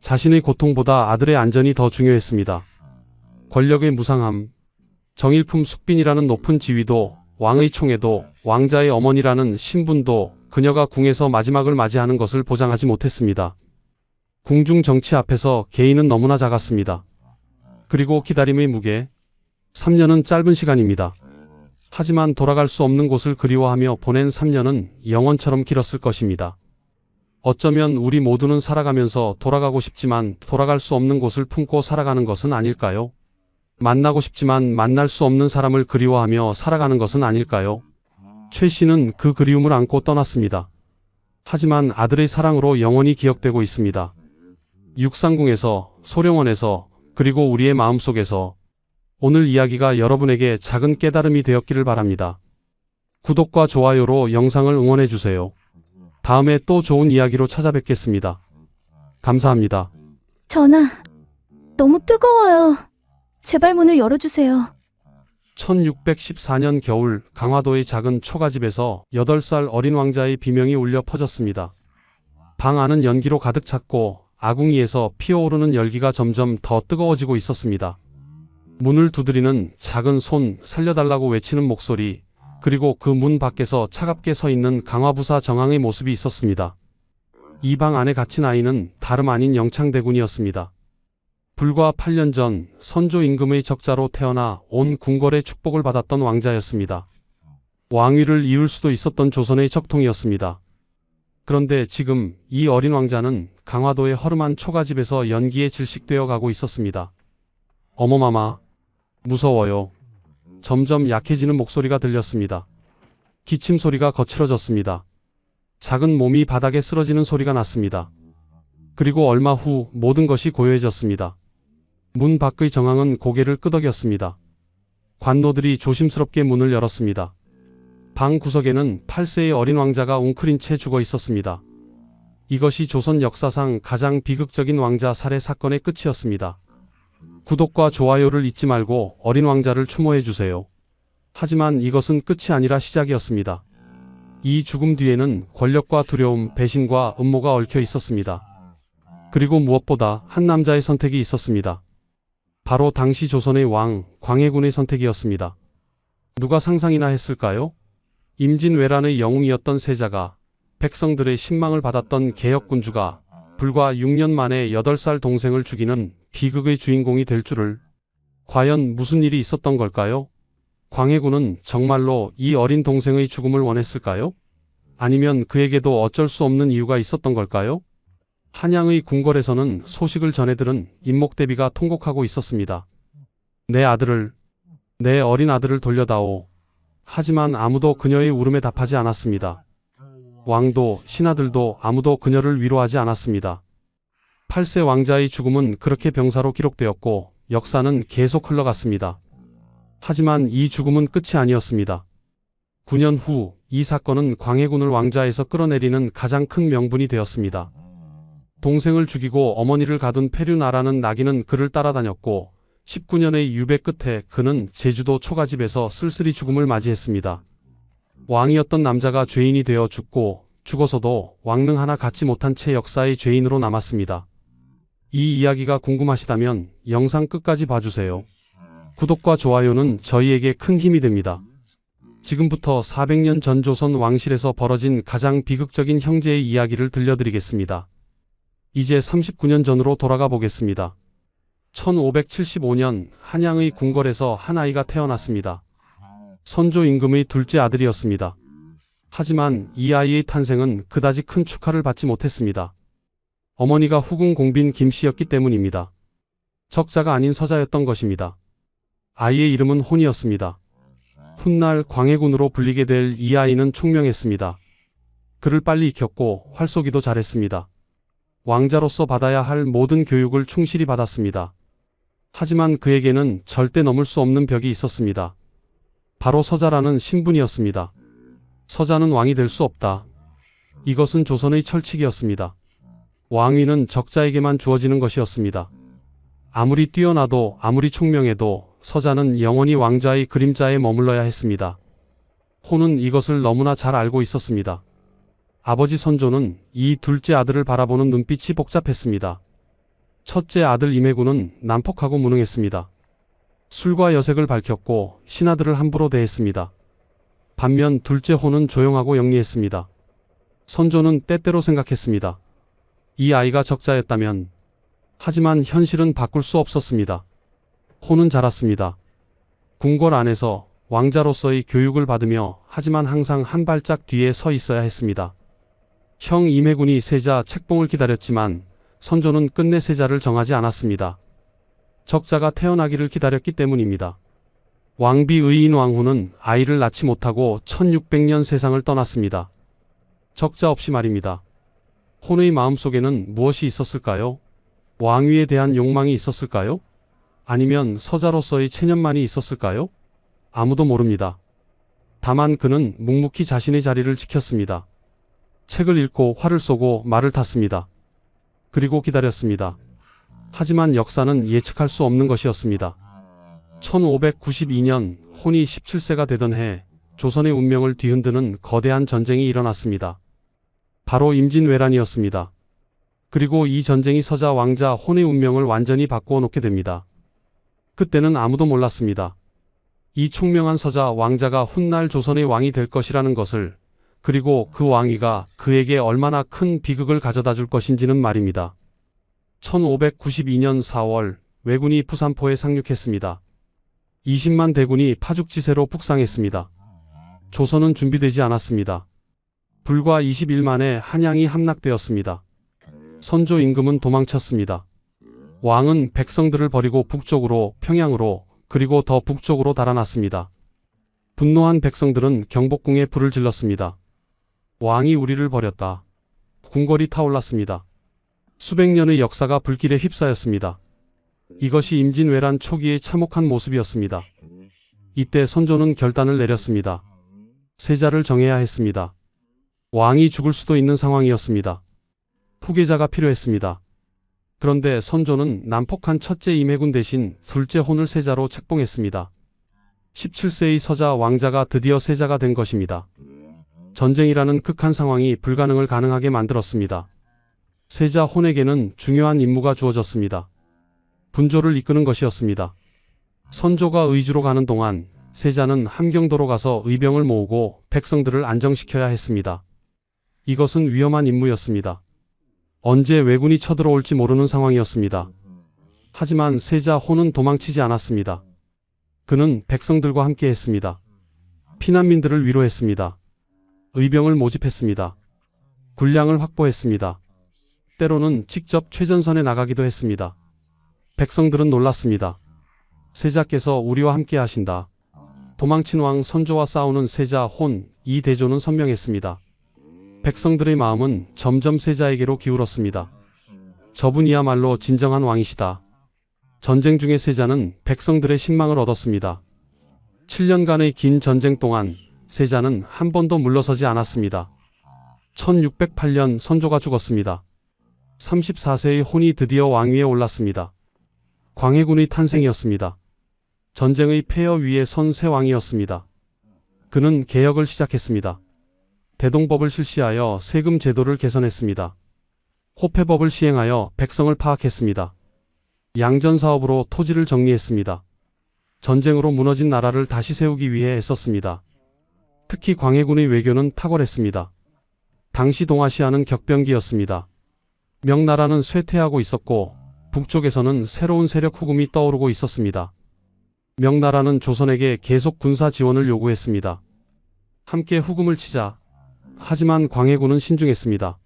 자신의 고통보다 아들의 안전이 더 중요했습니다. 권력의 무상함. 정일품 숙빈이라는 높은 지위도, 왕의 총애도, 왕자의 어머니라는 신분도 그녀가 궁에서 마지막을 맞이하는 것을 보장하지 못했습니다. 궁중 정치 앞에서 개인은 너무나 작았습니다. 그리고 기다림의 무게. 3년은 짧은 시간입니다. 하지만 돌아갈 수 없는 곳을 그리워하며 보낸 3년은 영원처럼 길었을 것입니다. 어쩌면 우리 모두는 살아가면서 돌아가고 싶지만 돌아갈 수 없는 곳을 품고 살아가는 것은 아닐까요? 만나고 싶지만 만날 수 없는 사람을 그리워하며 살아가는 것은 아닐까요? 최 씨는 그 그리움을 안고 떠났습니다. 하지만 아들의 사랑으로 영원히 기억되고 있습니다. 육상궁에서, 소령원에서, 그리고 우리의 마음속에서. 오늘 이야기가 여러분에게 작은 깨달음이 되었기를 바랍니다. 구독과 좋아요로 영상을 응원해주세요. 다음에 또 좋은 이야기로 찾아뵙겠습니다. 감사합니다. 전하, 너무 뜨거워요. 제발 문을 열어주세요. 1614년 겨울 강화도의 작은 초가집에서 8살 어린 왕자의 비명이 울려 퍼졌습니다. 방 안은 연기로 가득 찼고 아궁이에서 피어오르는 열기가 점점 더 뜨거워지고 있었습니다. 문을 두드리는 작은 손, 살려달라고 외치는 목소리, 그리고 그 문 밖에서 차갑게 서 있는 강화부사 정왕의 모습이 있었습니다. 이 방 안에 갇힌 아이는 다름 아닌 영창대군이었습니다. 불과 8년 전 선조 임금의 적자로 태어나 온 궁궐의 축복을 받았던 왕자였습니다. 왕위를 이을 수도 있었던 조선의 적통이었습니다. 그런데 지금 이 어린 왕자는 강화도의 허름한 초가집에서 연기에 질식되어 가고 있었습니다. 어머마마, 무서워요. 점점 약해지는 목소리가 들렸습니다. 기침 소리가 거칠어졌습니다. 작은 몸이 바닥에 쓰러지는 소리가 났습니다. 그리고 얼마 후 모든 것이 고요해졌습니다. 문 밖의 정왕은 고개를 끄덕였습니다. 관노들이 조심스럽게 문을 열었습니다. 방 구석에는 8세의 어린 왕자가 웅크린 채 죽어 있었습니다. 이것이 조선 역사상 가장 비극적인 왕자 살해 사건의 끝이었습니다. 구독과 좋아요를 잊지 말고 어린 왕자를 추모해주세요. 하지만 이것은 끝이 아니라 시작이었습니다. 이 죽음 뒤에는 권력과 두려움, 배신과 음모가 얽혀 있었습니다. 그리고 무엇보다 한 남자의 선택이 있었습니다. 바로 당시 조선의 왕 광해군의 선택이었습니다. 누가 상상이나 했을까요? 임진왜란의 영웅이었던 세자가, 백성들의 신망을 받았던 개혁군주가 불과 6년 만에 8살 동생을 죽이는 비극의 주인공이 될 줄을. 과연 무슨 일이 있었던 걸까요? 광해군은 정말로 이 어린 동생의 죽음을 원했을까요? 아니면 그에게도 어쩔 수 없는 이유가 있었던 걸까요? 한양의 궁궐에서는 소식을 전해들은 임목대비가 통곡하고 있었습니다. 내 아들을, 내 어린 아들을 돌려다오. 하지만 아무도 그녀의 울음에 답하지 않았습니다. 왕도 신하들도 아무도 그녀를 위로하지 않았습니다. 8세 왕자의 죽음은 그렇게 병사로 기록되었고 역사는 계속 흘러갔습니다. 하지만 이 죽음은 끝이 아니었습니다. 9년 후 이 사건은 광해군을 왕좌에서 끌어내리는 가장 큰 명분이 되었습니다. 동생을 죽이고 어머니를 가둔 패륜아라는 낙인은 그를 따라다녔고 19년의 유배 끝에 그는 제주도 초가집에서 쓸쓸히 죽음을 맞이했습니다. 왕이었던 남자가 죄인이 되어 죽고 죽어서도 왕릉 하나 갖지 못한 채 역사의 죄인으로 남았습니다. 이 이야기가 궁금하시다면 영상 끝까지 봐주세요. 구독과 좋아요는 저희에게 큰 힘이 됩니다. 지금부터 400년 전 조선 왕실에서 벌어진 가장 비극적인 형제의 이야기를 들려드리겠습니다. 이제 39년 전으로 돌아가 보겠습니다. 1575년 한양의 궁궐에서 한 아이가 태어났습니다. 선조 임금의 둘째 아들이었습니다. 하지만 이 아이의 탄생은 그다지 큰 축하를 받지 못했습니다. 어머니가 후궁 공빈 김씨였기 때문입니다. 적자가 아닌 서자였던 것입니다. 아이의 이름은 혼이었습니다. 훗날 광해군으로 불리게 될 이 아이는 총명했습니다. 그를 빨리 익혔고 활쏘기도 잘했습니다. 왕자로서 받아야 할 모든 교육을 충실히 받았습니다. 하지만 그에게는 절대 넘을 수 없는 벽이 있었습니다. 바로 서자라는 신분이었습니다. 서자는 왕이 될 수 없다. 이것은 조선의 철칙이었습니다. 왕위는 적자에게만 주어지는 것이었습니다. 아무리 뛰어나도 아무리 총명해도 서자는 영원히 왕좌의 그림자에 머물러야 했습니다. 혼은 이것을 너무나 잘 알고 있었습니다. 아버지 선조는 이 둘째 아들을 바라보는 눈빛이 복잡했습니다. 첫째 아들 임해군은 난폭하고 무능했습니다. 술과 여색을 밝혔고 신하들을 함부로 대했습니다. 반면 둘째 혼은 조용하고 영리했습니다. 선조는 때때로 생각했습니다. 이 아이가 적자였다면. 하지만 현실은 바꿀 수 없었습니다. 혼은 자랐습니다. 궁궐 안에서 왕자로서의 교육을 받으며 하지만 항상 한 발짝 뒤에 서 있어야 했습니다. 형 임해군이 세자 책봉을 기다렸지만 선조는 끝내 세자를 정하지 않았습니다. 적자가 태어나기를 기다렸기 때문입니다. 왕비 의인 왕후는 아이를 낳지 못하고 1600년 세상을 떠났습니다. 적자 없이 말입니다. 혼의 마음속에는 무엇이 있었을까요? 왕위에 대한 욕망이 있었을까요? 아니면 서자로서의 체념만이 있었을까요? 아무도 모릅니다. 다만 그는 묵묵히 자신의 자리를 지켰습니다. 책을 읽고 활을 쏘고 말을 탔습니다. 그리고 기다렸습니다. 하지만 역사는 예측할 수 없는 것이었습니다. 1592년 혼이 17세가 되던 해 조선의 운명을 뒤흔드는 거대한 전쟁이 일어났습니다. 바로 임진왜란이었습니다. 그리고 이 전쟁이 서자 왕자 혼의 운명을 완전히 바꾸어 놓게 됩니다. 그때는 아무도 몰랐습니다. 이 총명한 서자 왕자가 훗날 조선의 왕이 될 것이라는 것을, 그리고 그 왕위가 그에게 얼마나 큰 비극을 가져다 줄 것인지는 말입니다. 1592년 4월 왜군이 부산포에 상륙했습니다. 20만 대군이 파죽지세로 북상했습니다. 조선은 준비되지 않았습니다. 불과 20일 만에 한양이 함락되었습니다. 선조 임금은 도망쳤습니다. 왕은 백성들을 버리고 북쪽으로, 평양으로, 그리고 더 북쪽으로 달아났습니다. 분노한 백성들은 경복궁에 불을 질렀습니다. 왕이 우리를 버렸다. 궁궐이 타올랐습니다. 수백 년의 역사가 불길에 휩싸였습니다. 이것이 임진왜란 초기의 참혹한 모습이었습니다. 이때 선조는 결단을 내렸습니다. 세자를 정해야 했습니다. 왕이 죽을 수도 있는 상황이었습니다. 후계자가 필요했습니다. 그런데 선조는 난폭한 첫째 임해군 대신 둘째 혼을 세자로 책봉했습니다. 17세의 서자 왕자가 드디어 세자가 된 것입니다. 전쟁이라는 극한 상황이 불가능을 가능하게 만들었습니다. 세자 혼에게는 중요한 임무가 주어졌습니다. 분조를 이끄는 것이었습니다. 선조가 의주로 가는 동안 세자는 함경도로 가서 의병을 모으고 백성들을 안정시켜야 했습니다. 이것은 위험한 임무였습니다. 언제 왜군이 쳐들어올지 모르는 상황이었습니다. 하지만 세자 혼은 도망치지 않았습니다. 그는 백성들과 함께 했습니다. 피난민들을 위로했습니다. 의병을 모집했습니다. 군량을 확보했습니다. 때로는 직접 최전선에 나가기도 했습니다. 백성들은 놀랐습니다. 세자께서 우리와 함께 하신다. 도망친 왕 선조와 싸우는 세자 혼, 이 대조는 선명했습니다. 백성들의 마음은 점점 세자에게로 기울었습니다. 저분이야말로 진정한 왕이시다. 전쟁 중에 세자는 백성들의 신망을 얻었습니다. 7년간의 긴 전쟁 동안 세자는 한 번도 물러서지 않았습니다. 1608년 선조가 죽었습니다. 34세의 혼이 드디어 왕위에 올랐습니다. 광해군의 탄생이었습니다. 전쟁의 폐허 위에 선 새 왕이었습니다. 그는 개혁을 시작했습니다. 대동법을 실시하여 세금 제도를 개선했습니다. 호패법을 시행하여 백성을 파악했습니다. 양전사업으로 토지를 정리했습니다. 전쟁으로 무너진 나라를 다시 세우기 위해 애썼습니다. 특히 광해군의 외교는 탁월했습니다. 당시 동아시아는 격변기였습니다. 명나라는 쇠퇴하고 있었고 북쪽에서는 새로운 세력 후금이 떠오르고 있었습니다. 명나라는 조선에게 계속 군사 지원을 요구했습니다. 함께 후금을 치자. 하지만 광해군은 신중했습니다.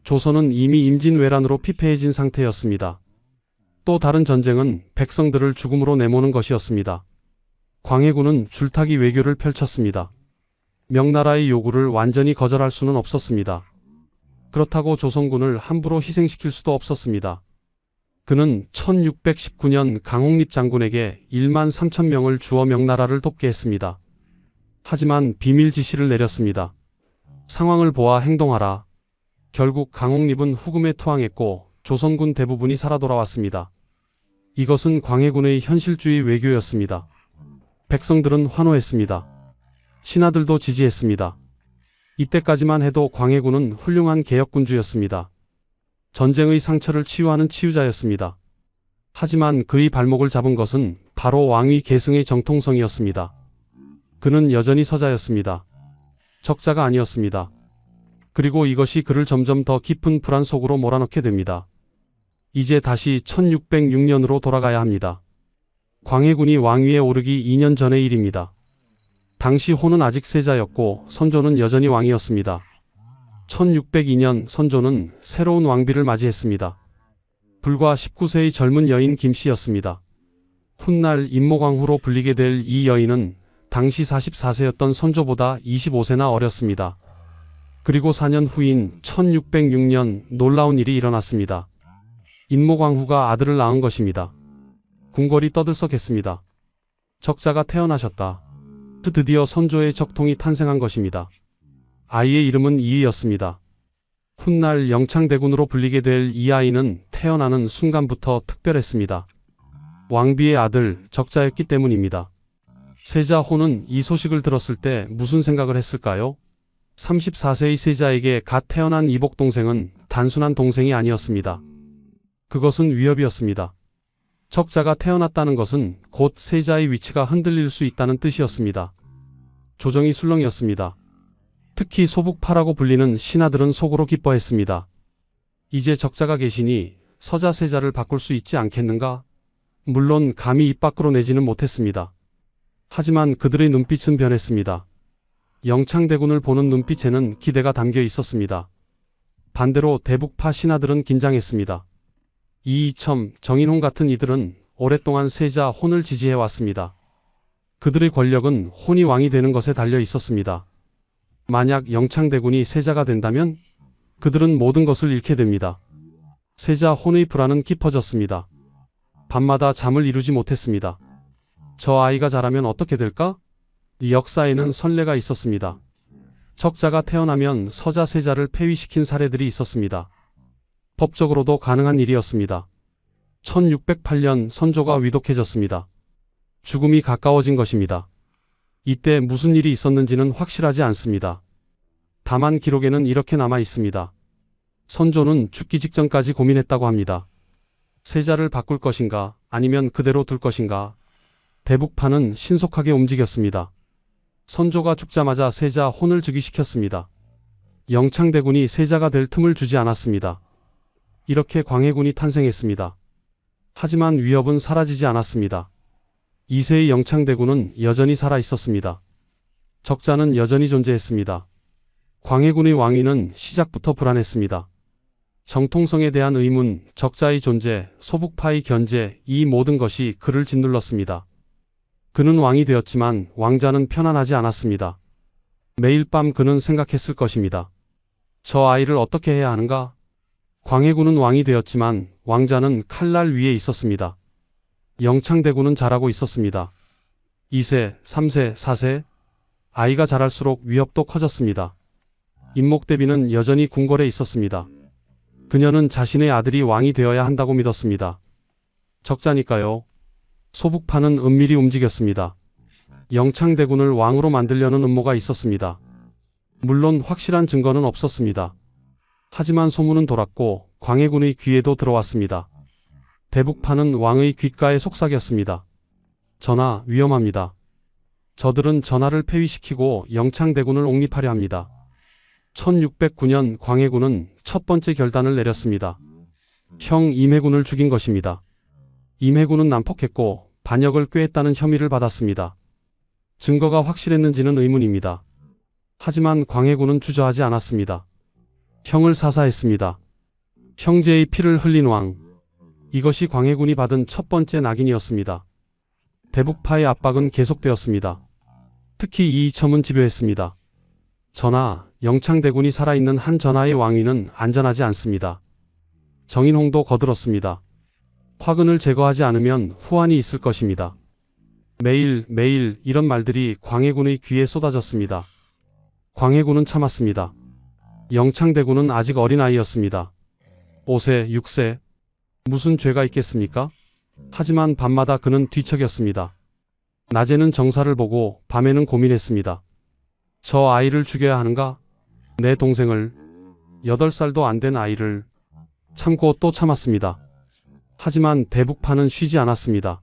조선은 이미 임진왜란으로 피폐해진 상태였습니다. 또 다른 전쟁은 백성들을 죽음으로 내모는 것이었습니다. 광해군은 줄타기 외교를 펼쳤습니다. 명나라의 요구를 완전히 거절할 수는 없었습니다. 그렇다고 조선군을 함부로 희생시킬 수도 없었습니다. 그는 1619년 강홍립 장군에게 1만 3천 명을 주어 명나라를 돕게 했습니다. 하지만 비밀 지시를 내렸습니다. 상황을 보아 행동하라. 결국 강홍립은 후금에 투항했고 조선군 대부분이 살아 돌아왔습니다. 이것은 광해군의 현실주의 외교였습니다. 백성들은 환호했습니다. 신하들도 지지했습니다. 이때까지만 해도 광해군은 훌륭한 개혁군주였습니다. 전쟁의 상처를 치유하는 치유자였습니다. 하지만 그의 발목을 잡은 것은 바로 왕위 계승의 정통성이었습니다. 그는 여전히 서자였습니다. 적자가 아니었습니다. 그리고 이것이 그를 점점 더 깊은 불안 속으로 몰아넣게 됩니다. 이제 다시 1606년으로 돌아가야 합니다. 광해군이 왕위에 오르기 2년 전의 일입니다. 당시 호는 아직 세자였고 선조는 여전히 왕이었습니다. 1602년 선조는 새로운 왕비를 맞이했습니다. 불과 19세의 젊은 여인 김씨였습니다. 훗날 임모광후로 불리게 될 이 여인은 당시 44세였던 선조보다 25세나 어렸습니다. 그리고 4년 후인 1606년 놀라운 일이 일어났습니다. 임모광후가 아들을 낳은 것입니다. 궁궐이 떠들썩했습니다. 적자가 태어나셨다. 드디어 선조의 적통이 탄생한 것입니다. 아이의 이름은 이의였습니다. 훗날 영창대군으로 불리게 될 이 아이는 태어나는 순간부터 특별했습니다. 왕비의 아들 적자였기 때문입니다. 세자 호는 이 소식을 들었을 때 무슨 생각을 했을까요? 34세의 세자에게 갓 태어난 이복 동생은 단순한 동생이 아니었습니다. 그것은 위협이었습니다. 적자가 태어났다는 것은 곧 세자의 위치가 흔들릴 수 있다는 뜻이었습니다. 조정이 술렁이었습니다. 특히 소북파라고 불리는 신하들은 속으로 기뻐했습니다. 이제 적자가 계시니 서자 세자를 바꿀 수 있지 않겠는가? 물론 감히 입 밖으로 내지는 못했습니다. 하지만 그들의 눈빛은 변했습니다. 영창대군을 보는 눈빛에는 기대가 담겨 있었습니다. 반대로 대북파 신하들은 긴장했습니다. 이이첨, 정인홍 같은 이들은 오랫동안 세자 혼을 지지해왔습니다. 그들의 권력은 혼이 왕이 되는 것에 달려 있었습니다. 만약 영창대군이 세자가 된다면 그들은 모든 것을 잃게 됩니다. 세자 혼의 불안은 깊어졌습니다. 밤마다 잠을 이루지 못했습니다. 저 아이가 자라면 어떻게 될까? 이 역사에는 선례가 있었습니다. 적자가 태어나면 서자 세자를 폐위시킨 사례들이 있었습니다. 법적으로도 가능한 일이었습니다. 1608년 선조가 위독해졌습니다. 죽음이 가까워진 것입니다. 이때 무슨 일이 있었는지는 확실하지 않습니다. 다만 기록에는 이렇게 남아 있습니다. 선조는 죽기 직전까지 고민했다고 합니다. 세자를 바꿀 것인가 아니면 그대로 둘 것인가. 대북판은 신속하게 움직였습니다. 선조가 죽자마자 세자 혼을 즉위시켰습니다. 영창대군이 세자가 될 틈을 주지 않았습니다. 이렇게 광해군이 탄생했습니다. 하지만 위협은 사라지지 않았습니다. 2세의 영창대군은 여전히 살아 있었습니다. 적자는 여전히 존재했습니다. 광해군의 왕위는 시작부터 불안했습니다. 정통성에 대한 의문, 적자의 존재, 소북파의 견제, 이 모든 것이 그를 짓눌렀습니다. 그는 왕이 되었지만 왕자는 편안하지 않았습니다. 매일 밤 그는 생각했을 것입니다. 저 아이를 어떻게 해야 하는가? 광해군은 왕이 되었지만 왕자는 칼날 위에 있었습니다. 영창대군은 자라고 있었습니다. 2세, 3세, 4세. 아이가 자랄수록 위협도 커졌습니다. 임목대비는 여전히 궁궐에 있었습니다. 그녀는 자신의 아들이 왕이 되어야 한다고 믿었습니다. 적자니까요. 소북파는 은밀히 움직였습니다. 영창대군을 왕으로 만들려는 음모가 있었습니다. 물론 확실한 증거는 없었습니다. 하지만 소문은 돌았고 광해군의 귀에도 들어왔습니다. 대북파는 왕의 귓가에 속삭였습니다. 전하, 위험합니다. 저들은 전하를 폐위시키고 영창대군을 옹립하려 합니다. 1609년 광해군은 첫 번째 결단을 내렸습니다. 형 임해군을 죽인 것입니다. 임해군은 난폭했고 반역을 꾀했다는 혐의를 받았습니다. 증거가 확실했는지는 의문입니다. 하지만 광해군은 주저하지 않았습니다. 형을 사사했습니다. 형제의 피를 흘린 왕. 이것이 광해군이 받은 첫 번째 낙인이었습니다. 대북파의 압박은 계속되었습니다. 특히 이이첨은 집요했습니다. 전하, 영창대군이 살아있는 한 전하의 왕위는 안전하지 않습니다. 정인홍도 거들었습니다. 화근을 제거하지 않으면 후환이 있을 것입니다. 매일 이런 말들이 광해군의 귀에 쏟아졌습니다. 광해군은 참았습니다. 영창대군은 아직 어린아이였습니다. 5세, 6세. 무슨 죄가 있겠습니까? 하지만 밤마다 그는 뒤척였습니다. 낮에는 정사를 보고 밤에는 고민했습니다. 저 아이를 죽여야 하는가? 내 동생을, 8살도 안 된 아이를. 참고 또 참았습니다. 하지만 대북파는 쉬지 않았습니다.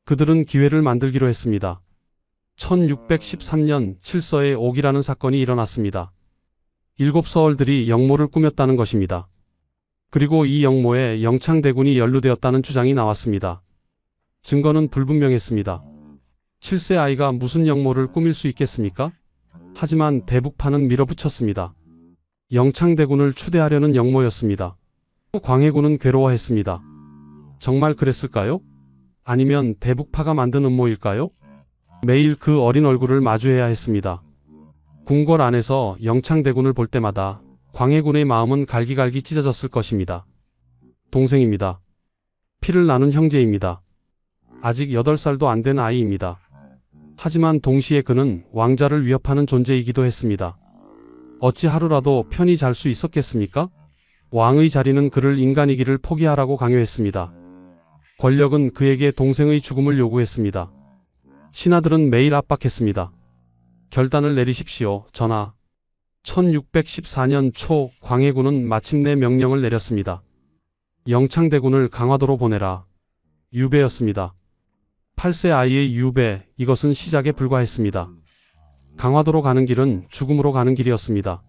그들은 기회를 만들기로 했습니다. 1613년 칠서의 옥이라는 사건이 일어났습니다. 7서얼들이 영모를 꾸몄다는 것입니다. 그리고 이 영모에 영창대군이 연루되었다는 주장이 나왔습니다. 증거는 불분명했습니다. 7세 아이가 무슨 영모를 꾸밀 수 있겠습니까? 하지만 대북파는 밀어붙였습니다. 영창대군을 추대하려는 영모였습니다. 광해군은 괴로워했습니다. 정말 그랬을까요? 아니면 대북파가 만든 음모일까요? 매일 그 어린 얼굴을 마주해야 했습니다. 궁궐 안에서 영창대군을 볼 때마다 광해군의 마음은 갈기갈기 찢어졌을 것입니다. 동생입니다. 피를 나눈 형제입니다. 아직 8살도 안 된 아이입니다. 하지만 동시에 그는 왕자를 위협하는 존재이기도 했습니다. 어찌 하루라도 편히 잘 수 있었겠습니까? 왕의 자리는 그를 인간이기를 포기하라고 강요했습니다. 권력은 그에게 동생의 죽음을 요구했습니다. 신하들은 매일 압박했습니다. 결단을 내리십시오, 전하. 1614년 초 광해군은 마침내 명령을 내렸습니다. 영창대군을 강화도로 보내라. 유배였습니다. 8세 아이의 유배, 이것은 시작에 불과했습니다. 강화도로 가는 길은 죽음으로 가는 길이었습니다.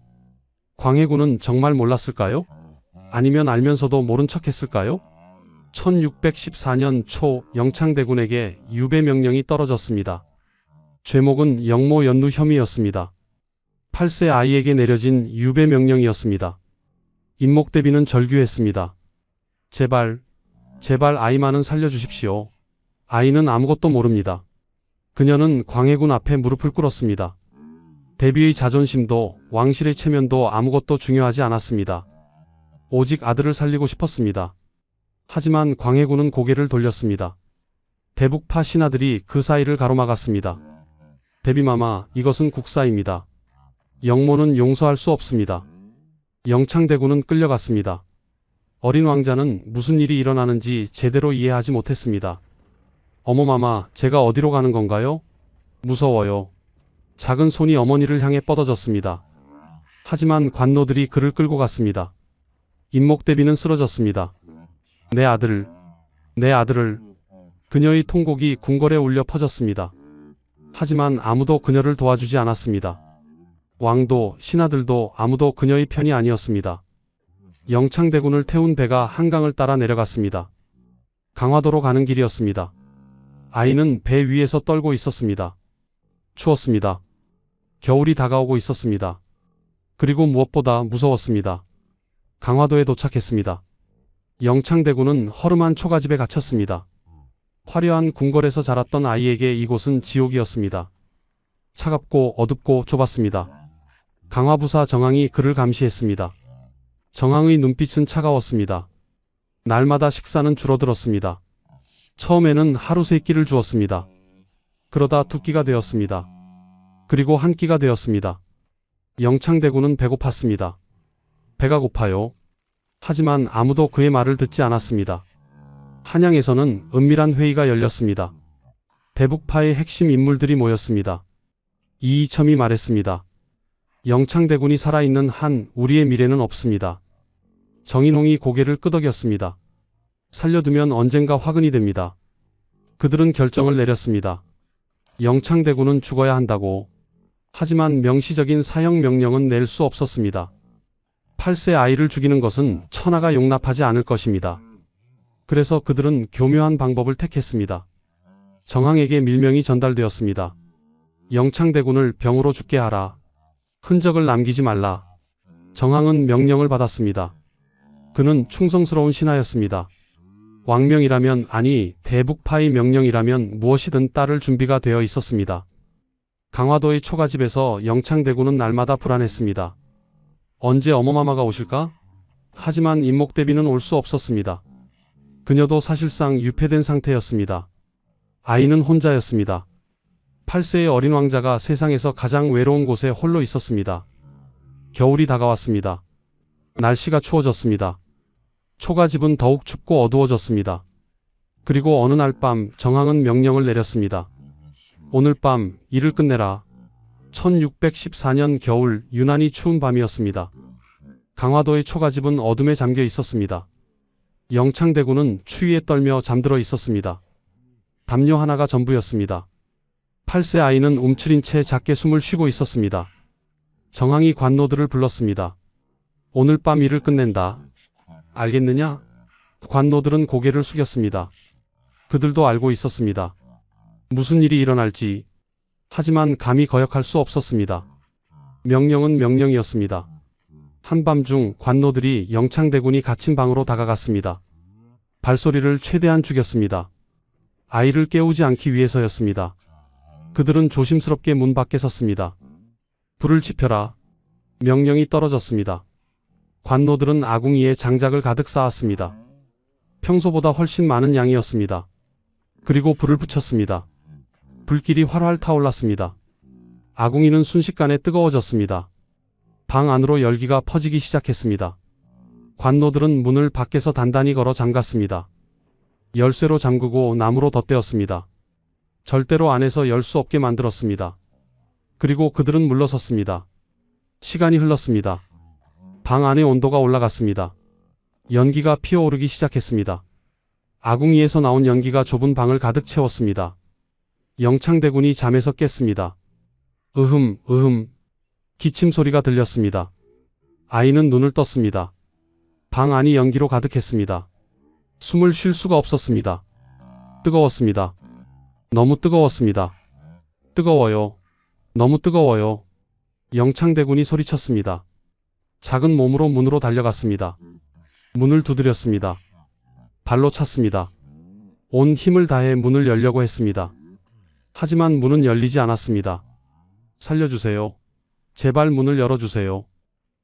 광해군은 정말 몰랐을까요? 아니면 알면서도 모른 척했을까요? 1614년 초 영창대군에게 유배 명령이 떨어졌습니다. 죄목은 영모 연루 혐의였습니다. 8세 아이에게 내려진 유배 명령이었습니다. 임목대비는 절규했습니다. 제발 아이만은 살려주십시오. 아이는 아무것도 모릅니다. 그녀는 광해군 앞에 무릎을 꿇었습니다. 대비의 자존심도 왕실의 체면도 아무것도 중요하지 않았습니다. 오직 아들을 살리고 싶었습니다. 하지만 광해군은 고개를 돌렸습니다. 대북파 신하들이 그 사이를 가로막았습니다. 대비마마, 이것은 국사입니다. 영모는 용서할 수 없습니다. 영창대군은 끌려갔습니다. 어린 왕자는 무슨 일이 일어나는지 제대로 이해하지 못했습니다. 어머마마, 제가 어디로 가는 건가요? 무서워요. 작은 손이 어머니를 향해 뻗어졌습니다. 하지만 관노들이 그를 끌고 갔습니다. 임목대비는 쓰러졌습니다. 내 아들을, 내 아들을. 그녀의 통곡이 궁궐에 울려 퍼졌습니다. 하지만 아무도 그녀를 도와주지 않았습니다. 왕도 신하들도 아무도 그녀의 편이 아니었습니다. 영창대군을 태운 배가 한강을 따라 내려갔습니다. 강화도로 가는 길이었습니다. 아이는 배 위에서 떨고 있었습니다. 추웠습니다. 겨울이 다가오고 있었습니다. 그리고 무엇보다 무서웠습니다. 강화도에 도착했습니다. 영창대군은 허름한 초가집에 갇혔습니다. 화려한 궁궐에서 자랐던 아이에게 이곳은 지옥이었습니다. 차갑고 어둡고 좁았습니다. 강화부사 정항이 그를 감시했습니다. 정항의 눈빛은 차가웠습니다. 날마다 식사는 줄어들었습니다. 처음에는 하루 3끼를 주었습니다. 그러다 2끼가 되었습니다. 그리고 1끼가 되었습니다. 영창대군은 배고팠습니다. 배가 고파요. 하지만 아무도 그의 말을 듣지 않았습니다. 한양에서는 은밀한 회의가 열렸습니다. 대북파의 핵심 인물들이 모였습니다. 이이첨이 말했습니다. 영창대군이 살아있는 한 우리의 미래는 없습니다. 정인홍이 고개를 끄덕였습니다. 살려두면 언젠가 화근이 됩니다. 그들은 결정을 내렸습니다. 영창대군은 죽어야 한다고. 하지만 명시적인 사형 명령은 낼 수 없었습니다. 8세 아이를 죽이는 것은 천하가 용납하지 않을 것입니다. 그래서 그들은 교묘한 방법을 택했습니다. 정항에게 밀명이 전달되었습니다. 영창대군을 병으로 죽게 하라. 흔적을 남기지 말라. 정항은 명령을 받았습니다. 그는 충성스러운 신하였습니다. 왕명이라면, 아니 대북파의 명령이라면 무엇이든 따를 준비가 되어 있었습니다. 강화도의 초가집에서 영창대군은 날마다 불안했습니다. 언제 어머마마가 오실까? 하지만 임목대비는 올 수 없었습니다. 그녀도 사실상 유폐된 상태였습니다. 아이는 혼자였습니다. 8세의 어린 왕자가 세상에서 가장 외로운 곳에 홀로 있었습니다. 겨울이 다가왔습니다. 날씨가 추워졌습니다. 초가집은 더욱 춥고 어두워졌습니다. 그리고 어느 날 밤 정항은 명령을 내렸습니다. 오늘 밤 일을 끝내라. 1614년 겨울 유난히 추운 밤이었습니다. 강화도의 초가집은 어둠에 잠겨 있었습니다. 영창대군은 추위에 떨며 잠들어 있었습니다. 담요 하나가 전부였습니다. 8세 아이는 움츠린 채 작게 숨을 쉬고 있었습니다. 정항이 관노들을 불렀습니다. 오늘 밤 일을 끝낸다. 알겠느냐? 관노들은 고개를 숙였습니다. 그들도 알고 있었습니다. 무슨 일이 일어날지. 하지만 감히 거역할 수 없었습니다. 명령은 명령이었습니다. 한밤중 관노들이 영창대군이 갇힌 방으로 다가갔습니다. 발소리를 최대한 죽였습니다. 아이를 깨우지 않기 위해서였습니다. 그들은 조심스럽게 문 밖에 섰습니다. 불을 지펴라. 명령이 떨어졌습니다. 관노들은 아궁이에 장작을 가득 쌓았습니다. 평소보다 훨씬 많은 양이었습니다. 그리고 불을 붙였습니다. 불길이 활활 타올랐습니다. 아궁이는 순식간에 뜨거워졌습니다. 방 안으로 열기가 퍼지기 시작했습니다. 관노들은 문을 밖에서 단단히 걸어 잠갔습니다. 열쇠로 잠그고 나무로 덧대었습니다. 절대로 안에서 열 수 없게 만들었습니다. 그리고 그들은 물러섰습니다. 시간이 흘렀습니다. 방 안의 온도가 올라갔습니다. 연기가 피어오르기 시작했습니다. 아궁이에서 나온 연기가 좁은 방을 가득 채웠습니다. 영창대군이 잠에서 깼습니다. 으흠, 으흠. 기침 소리가 들렸습니다. 아이는 눈을 떴습니다. 방 안이 연기로 가득했습니다. 숨을 쉴 수가 없었습니다. 뜨거웠습니다. 너무 뜨거웠습니다. 뜨거워요. 너무 뜨거워요. 영창대군이 소리쳤습니다. 작은 몸으로 문으로 달려갔습니다. 문을 두드렸습니다. 발로 찼습니다. 온 힘을 다해 문을 열려고 했습니다. 하지만 문은 열리지 않았습니다. 살려주세요. 제발 문을 열어주세요.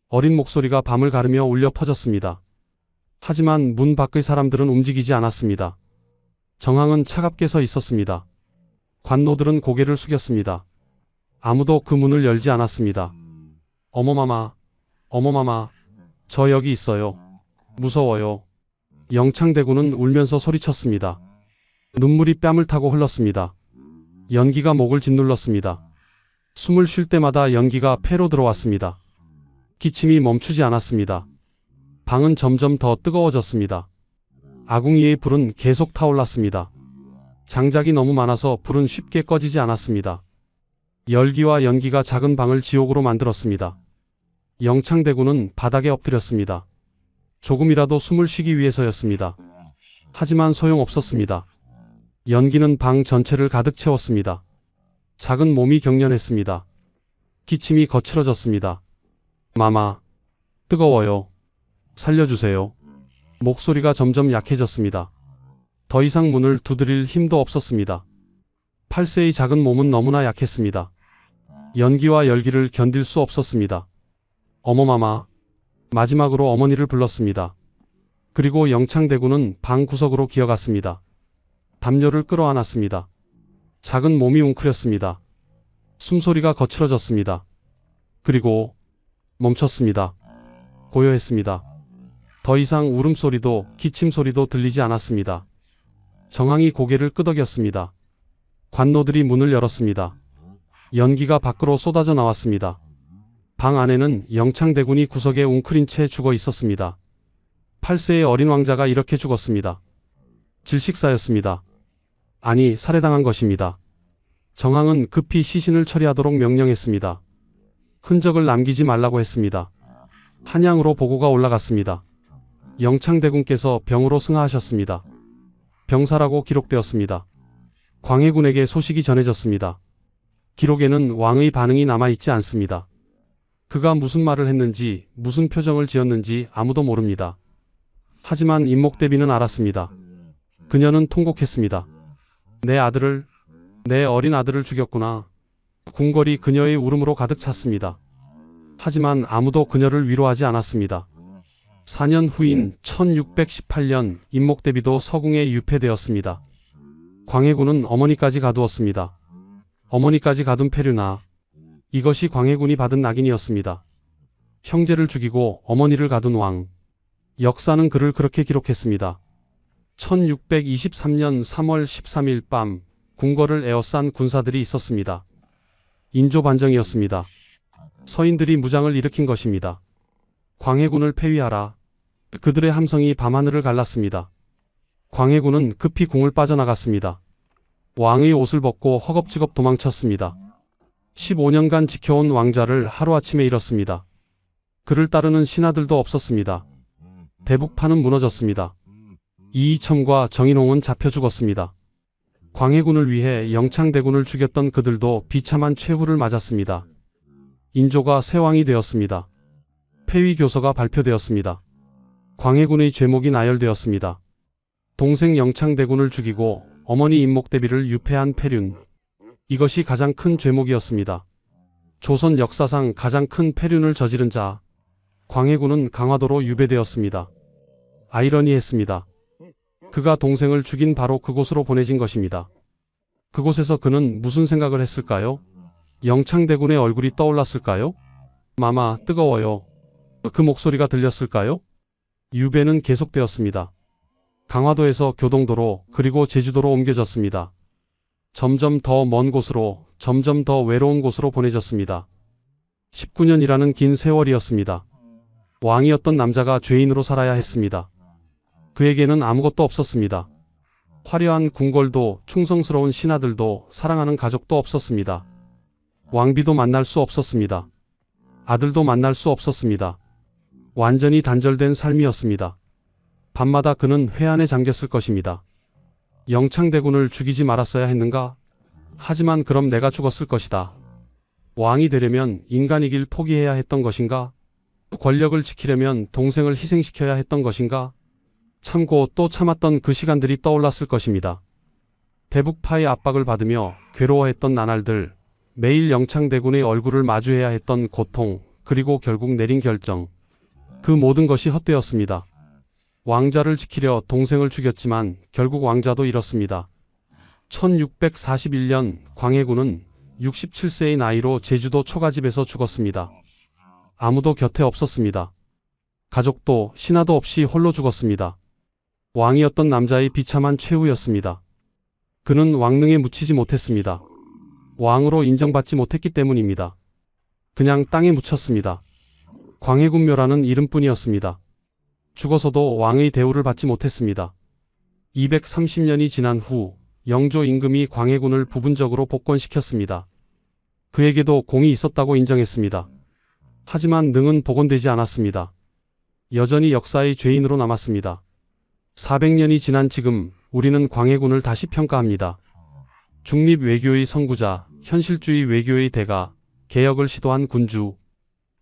어린 목소리가 밤을 가르며 울려 퍼졌습니다. 하지만 문 밖의 사람들은 움직이지 않았습니다. 정항은 차갑게 서 있었습니다. 관노들은 고개를 숙였습니다. 아무도 그 문을 열지 않았습니다. 어머마마, 어머마마, 저 여기 있어요. 무서워요. 영창대군은 울면서 소리쳤습니다. 눈물이 뺨을 타고 흘렀습니다. 연기가 목을 짓눌렀습니다. 숨을 쉴 때마다 연기가 폐로 들어왔습니다. 기침이 멈추지 않았습니다. 방은 점점 더 뜨거워졌습니다. 아궁이의 불은 계속 타올랐습니다. 장작이 너무 많아서 불은 쉽게 꺼지지 않았습니다. 열기와 연기가 작은 방을 지옥으로 만들었습니다. 영창대군은 바닥에 엎드렸습니다. 조금이라도 숨을 쉬기 위해서였습니다. 하지만 소용없었습니다. 연기는 방 전체를 가득 채웠습니다. 작은 몸이 경련했습니다. 기침이 거칠어졌습니다. 마마, 뜨거워요. 살려주세요. 목소리가 점점 약해졌습니다. 더 이상 문을 두드릴 힘도 없었습니다. 8세의 작은 몸은 너무나 약했습니다. 연기와 열기를 견딜 수 없었습니다. 어머마마. 마지막으로 어머니를 불렀습니다. 그리고 영창대군은 방 구석으로 기어갔습니다. 담요를 끌어안았습니다. 작은 몸이 웅크렸습니다. 숨소리가 거칠어졌습니다. 그리고 멈췄습니다. 고요했습니다. 더 이상 울음소리도 기침소리도 들리지 않았습니다. 정황이 고개를 끄덕였습니다. 관노들이 문을 열었습니다. 연기가 밖으로 쏟아져 나왔습니다. 방 안에는 영창대군이 구석에 웅크린 채 죽어 있었습니다. 8세의 어린 왕자가 이렇게 죽었습니다. 질식사였습니다. 아니, 살해당한 것입니다. 정황은 급히 시신을 처리하도록 명령했습니다. 흔적을 남기지 말라고 했습니다. 한양으로 보고가 올라갔습니다. 영창대군께서 병으로 승하하셨습니다. 병사라고 기록되었습니다. 광해군에게 소식이 전해졌습니다. 기록에는 왕의 반응이 남아있지 않습니다. 그가 무슨 말을 했는지, 무슨 표정을 지었는지 아무도 모릅니다. 하지만 임목대비는 알았습니다. 그녀는 통곡했습니다. 내 어린 아들을 죽였구나. 궁궐이 그녀의 울음으로 가득 찼습니다. 하지만 아무도 그녀를 위로하지 않았습니다. 4년 후인 1618년 임목대비도 서궁에 유폐되었습니다. 광해군은 어머니까지 가두었습니다. 어머니까지 가둔 패륜아. 이것이 광해군이 받은 낙인이었습니다. 형제를 죽이고 어머니를 가둔 왕. 역사는 그를 그렇게 기록했습니다. 1623년 3월 13일 밤 궁궐을 에워싼 군사들이 있었습니다. 인조반정이었습니다. 서인들이 무장을 일으킨 것입니다. 광해군을 폐위하라. 그들의 함성이 밤하늘을 갈랐습니다. 광해군은 급히 궁을 빠져나갔습니다. 왕의 옷을 벗고 허겁지겁 도망쳤습니다. 15년간 지켜온 왕자를 하루아침에 잃었습니다. 그를 따르는 신하들도 없었습니다. 대북판은 무너졌습니다. 이이첨과 정인홍은 잡혀 죽었습니다. 광해군을 위해 영창대군을 죽였던 그들도 비참한 최후를 맞았습니다. 인조가 새 왕이 되었습니다. 폐위 교서가 발표되었습니다. 광해군의 죄목이 나열되었습니다. 동생 영창대군을 죽이고 어머니 임목대비를 유폐한 패륜. 이것이 가장 큰 죄목이었습니다. 조선 역사상 가장 큰 패륜을 저지른 자. 광해군은 강화도로 유배되었습니다. 아이러니했습니다. 그가 동생을 죽인 바로 그곳으로 보내진 것입니다. 그곳에서 그는 무슨 생각을 했을까요? 영창대군의 얼굴이 떠올랐을까요? 마마, 뜨거워요. 그 목소리가 들렸을까요? 유배는 계속되었습니다. 강화도에서 교동도로 그리고 제주도로 옮겨졌습니다. 점점 더 먼 곳으로, 점점 더 외로운 곳으로 보내졌습니다. 19년이라는 긴 세월이었습니다. 왕이었던 남자가 죄인으로 살아야 했습니다. 그에게는 아무것도 없었습니다. 화려한 궁궐도, 충성스러운 신하들도, 사랑하는 가족도 없었습니다. 왕비도 만날 수 없었습니다. 아들도 만날 수 없었습니다. 완전히 단절된 삶이었습니다. 밤마다 그는 회한에 잠겼을 것입니다. 영창대군을 죽이지 말았어야 했는가? 하지만 그럼 내가 죽었을 것이다. 왕이 되려면 인간이길 포기해야 했던 것인가? 권력을 지키려면 동생을 희생시켜야 했던 것인가? 참고 또 참았던 그 시간들이 떠올랐을 것입니다. 대북파의 압박을 받으며 괴로워했던 나날들, 매일 영창대군의 얼굴을 마주해야 했던 고통, 그리고 결국 내린 결정. 그 모든 것이 헛되었습니다. 왕자를 지키려 동생을 죽였지만 결국 왕자도 잃었습니다. 1641년 광해군은 67세의 나이로 제주도 초가집에서 죽었습니다. 아무도 곁에 없었습니다. 가족도 신하도 없이 홀로 죽었습니다. 왕이었던 남자의 비참한 최후였습니다. 그는 왕릉에 묻히지 못했습니다. 왕으로 인정받지 못했기 때문입니다. 그냥 땅에 묻혔습니다. 광해군묘라는 이름뿐이었습니다. 죽어서도 왕의 대우를 받지 못했습니다. 230년이 지난 후 영조 임금이 광해군을 부분적으로 복권시켰습니다. 그에게도 공이 있었다고 인정했습니다. 하지만 능은 복원되지 않았습니다. 여전히 역사의 죄인으로 남았습니다. 400년이 지난 지금 우리는 광해군을 다시 평가합니다. 중립 외교의 선구자, 현실주의 외교의 대가, 개혁을 시도한 군주.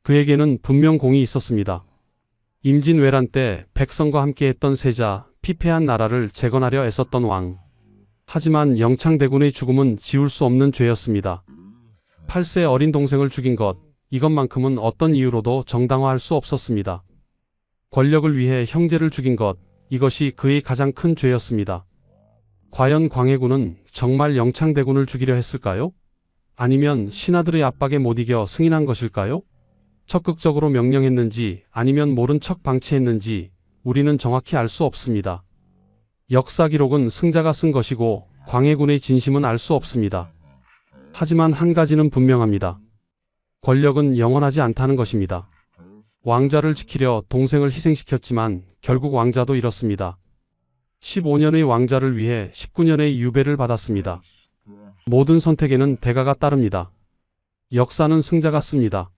그에게는 분명 공이 있었습니다. 임진왜란 때 백성과 함께했던 세자, 피폐한 나라를 재건하려 애썼던 왕. 하지만 영창대군의 죽음은 지울 수 없는 죄였습니다. 8세 어린 동생을 죽인 것, 이것만큼은 어떤 이유로도 정당화할 수 없었습니다. 권력을 위해 형제를 죽인 것, 이것이 그의 가장 큰 죄였습니다. 과연 광해군은 정말 영창대군을 죽이려 했을까요? 아니면 신하들의 압박에 못 이겨 승인한 것일까요? 적극적으로 명령했는지 아니면 모른 척 방치했는지 우리는 정확히 알 수 없습니다. 역사 기록은 승자가 쓴 것이고 광해군의 진심은 알 수 없습니다. 하지만 한 가지는 분명합니다. 권력은 영원하지 않다는 것입니다. 왕자를 지키려 동생을 희생시켰지만 결국 왕자도 잃었습니다. 15년의 왕자를 위해 19년의 유배를 받았습니다. 모든 선택에는 대가가 따릅니다. 역사는 승자가 씁니다.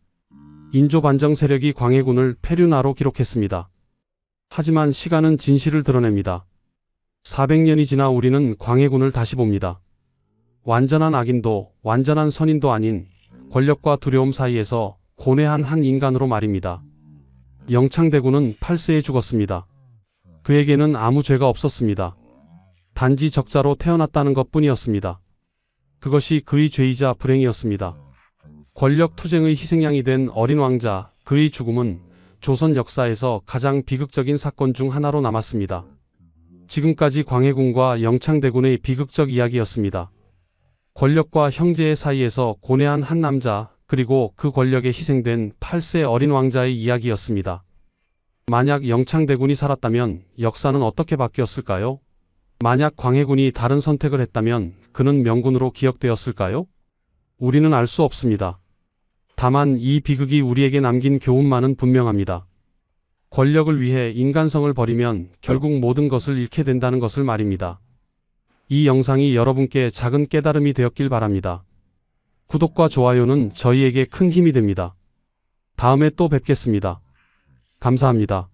인조 반정 세력이 광해군을 패륜하로 기록했습니다. 하지만 시간은 진실을 드러냅니다. 400년이 지나 우리는 광해군을 다시 봅니다. 완전한 악인도 완전한 선인도 아닌 권력과 두려움 사이에서 고뇌한 한 인간으로 말입니다. 영창대군은 8세에 죽었습니다. 그에게는 아무 죄가 없었습니다. 단지 적자로 태어났다는 것뿐이었습니다. 그것이 그의 죄이자 불행이었습니다. 권력 투쟁의 희생양이 된 어린 왕자, 그의 죽음은 조선 역사에서 가장 비극적인 사건 중 하나로 남았습니다. 지금까지 광해군과 영창대군의 비극적 이야기였습니다. 권력과 형제의 사이에서 고뇌한 한 남자, 그리고 그 권력에 희생된 8세 어린 왕자의 이야기였습니다. 만약 영창대군이 살았다면 역사는 어떻게 바뀌었을까요? 만약 광해군이 다른 선택을 했다면 그는 명군으로 기억되었을까요? 우리는 알 수 없습니다. 다만 이 비극이 우리에게 남긴 교훈만은 분명합니다. 권력을 위해 인간성을 버리면 결국 모든 것을 잃게 된다는 것을 말입니다. 이 영상이 여러분께 작은 깨달음이 되었길 바랍니다. 구독과 좋아요는 저희에게 큰 힘이 됩니다. 다음에 또 뵙겠습니다. 감사합니다.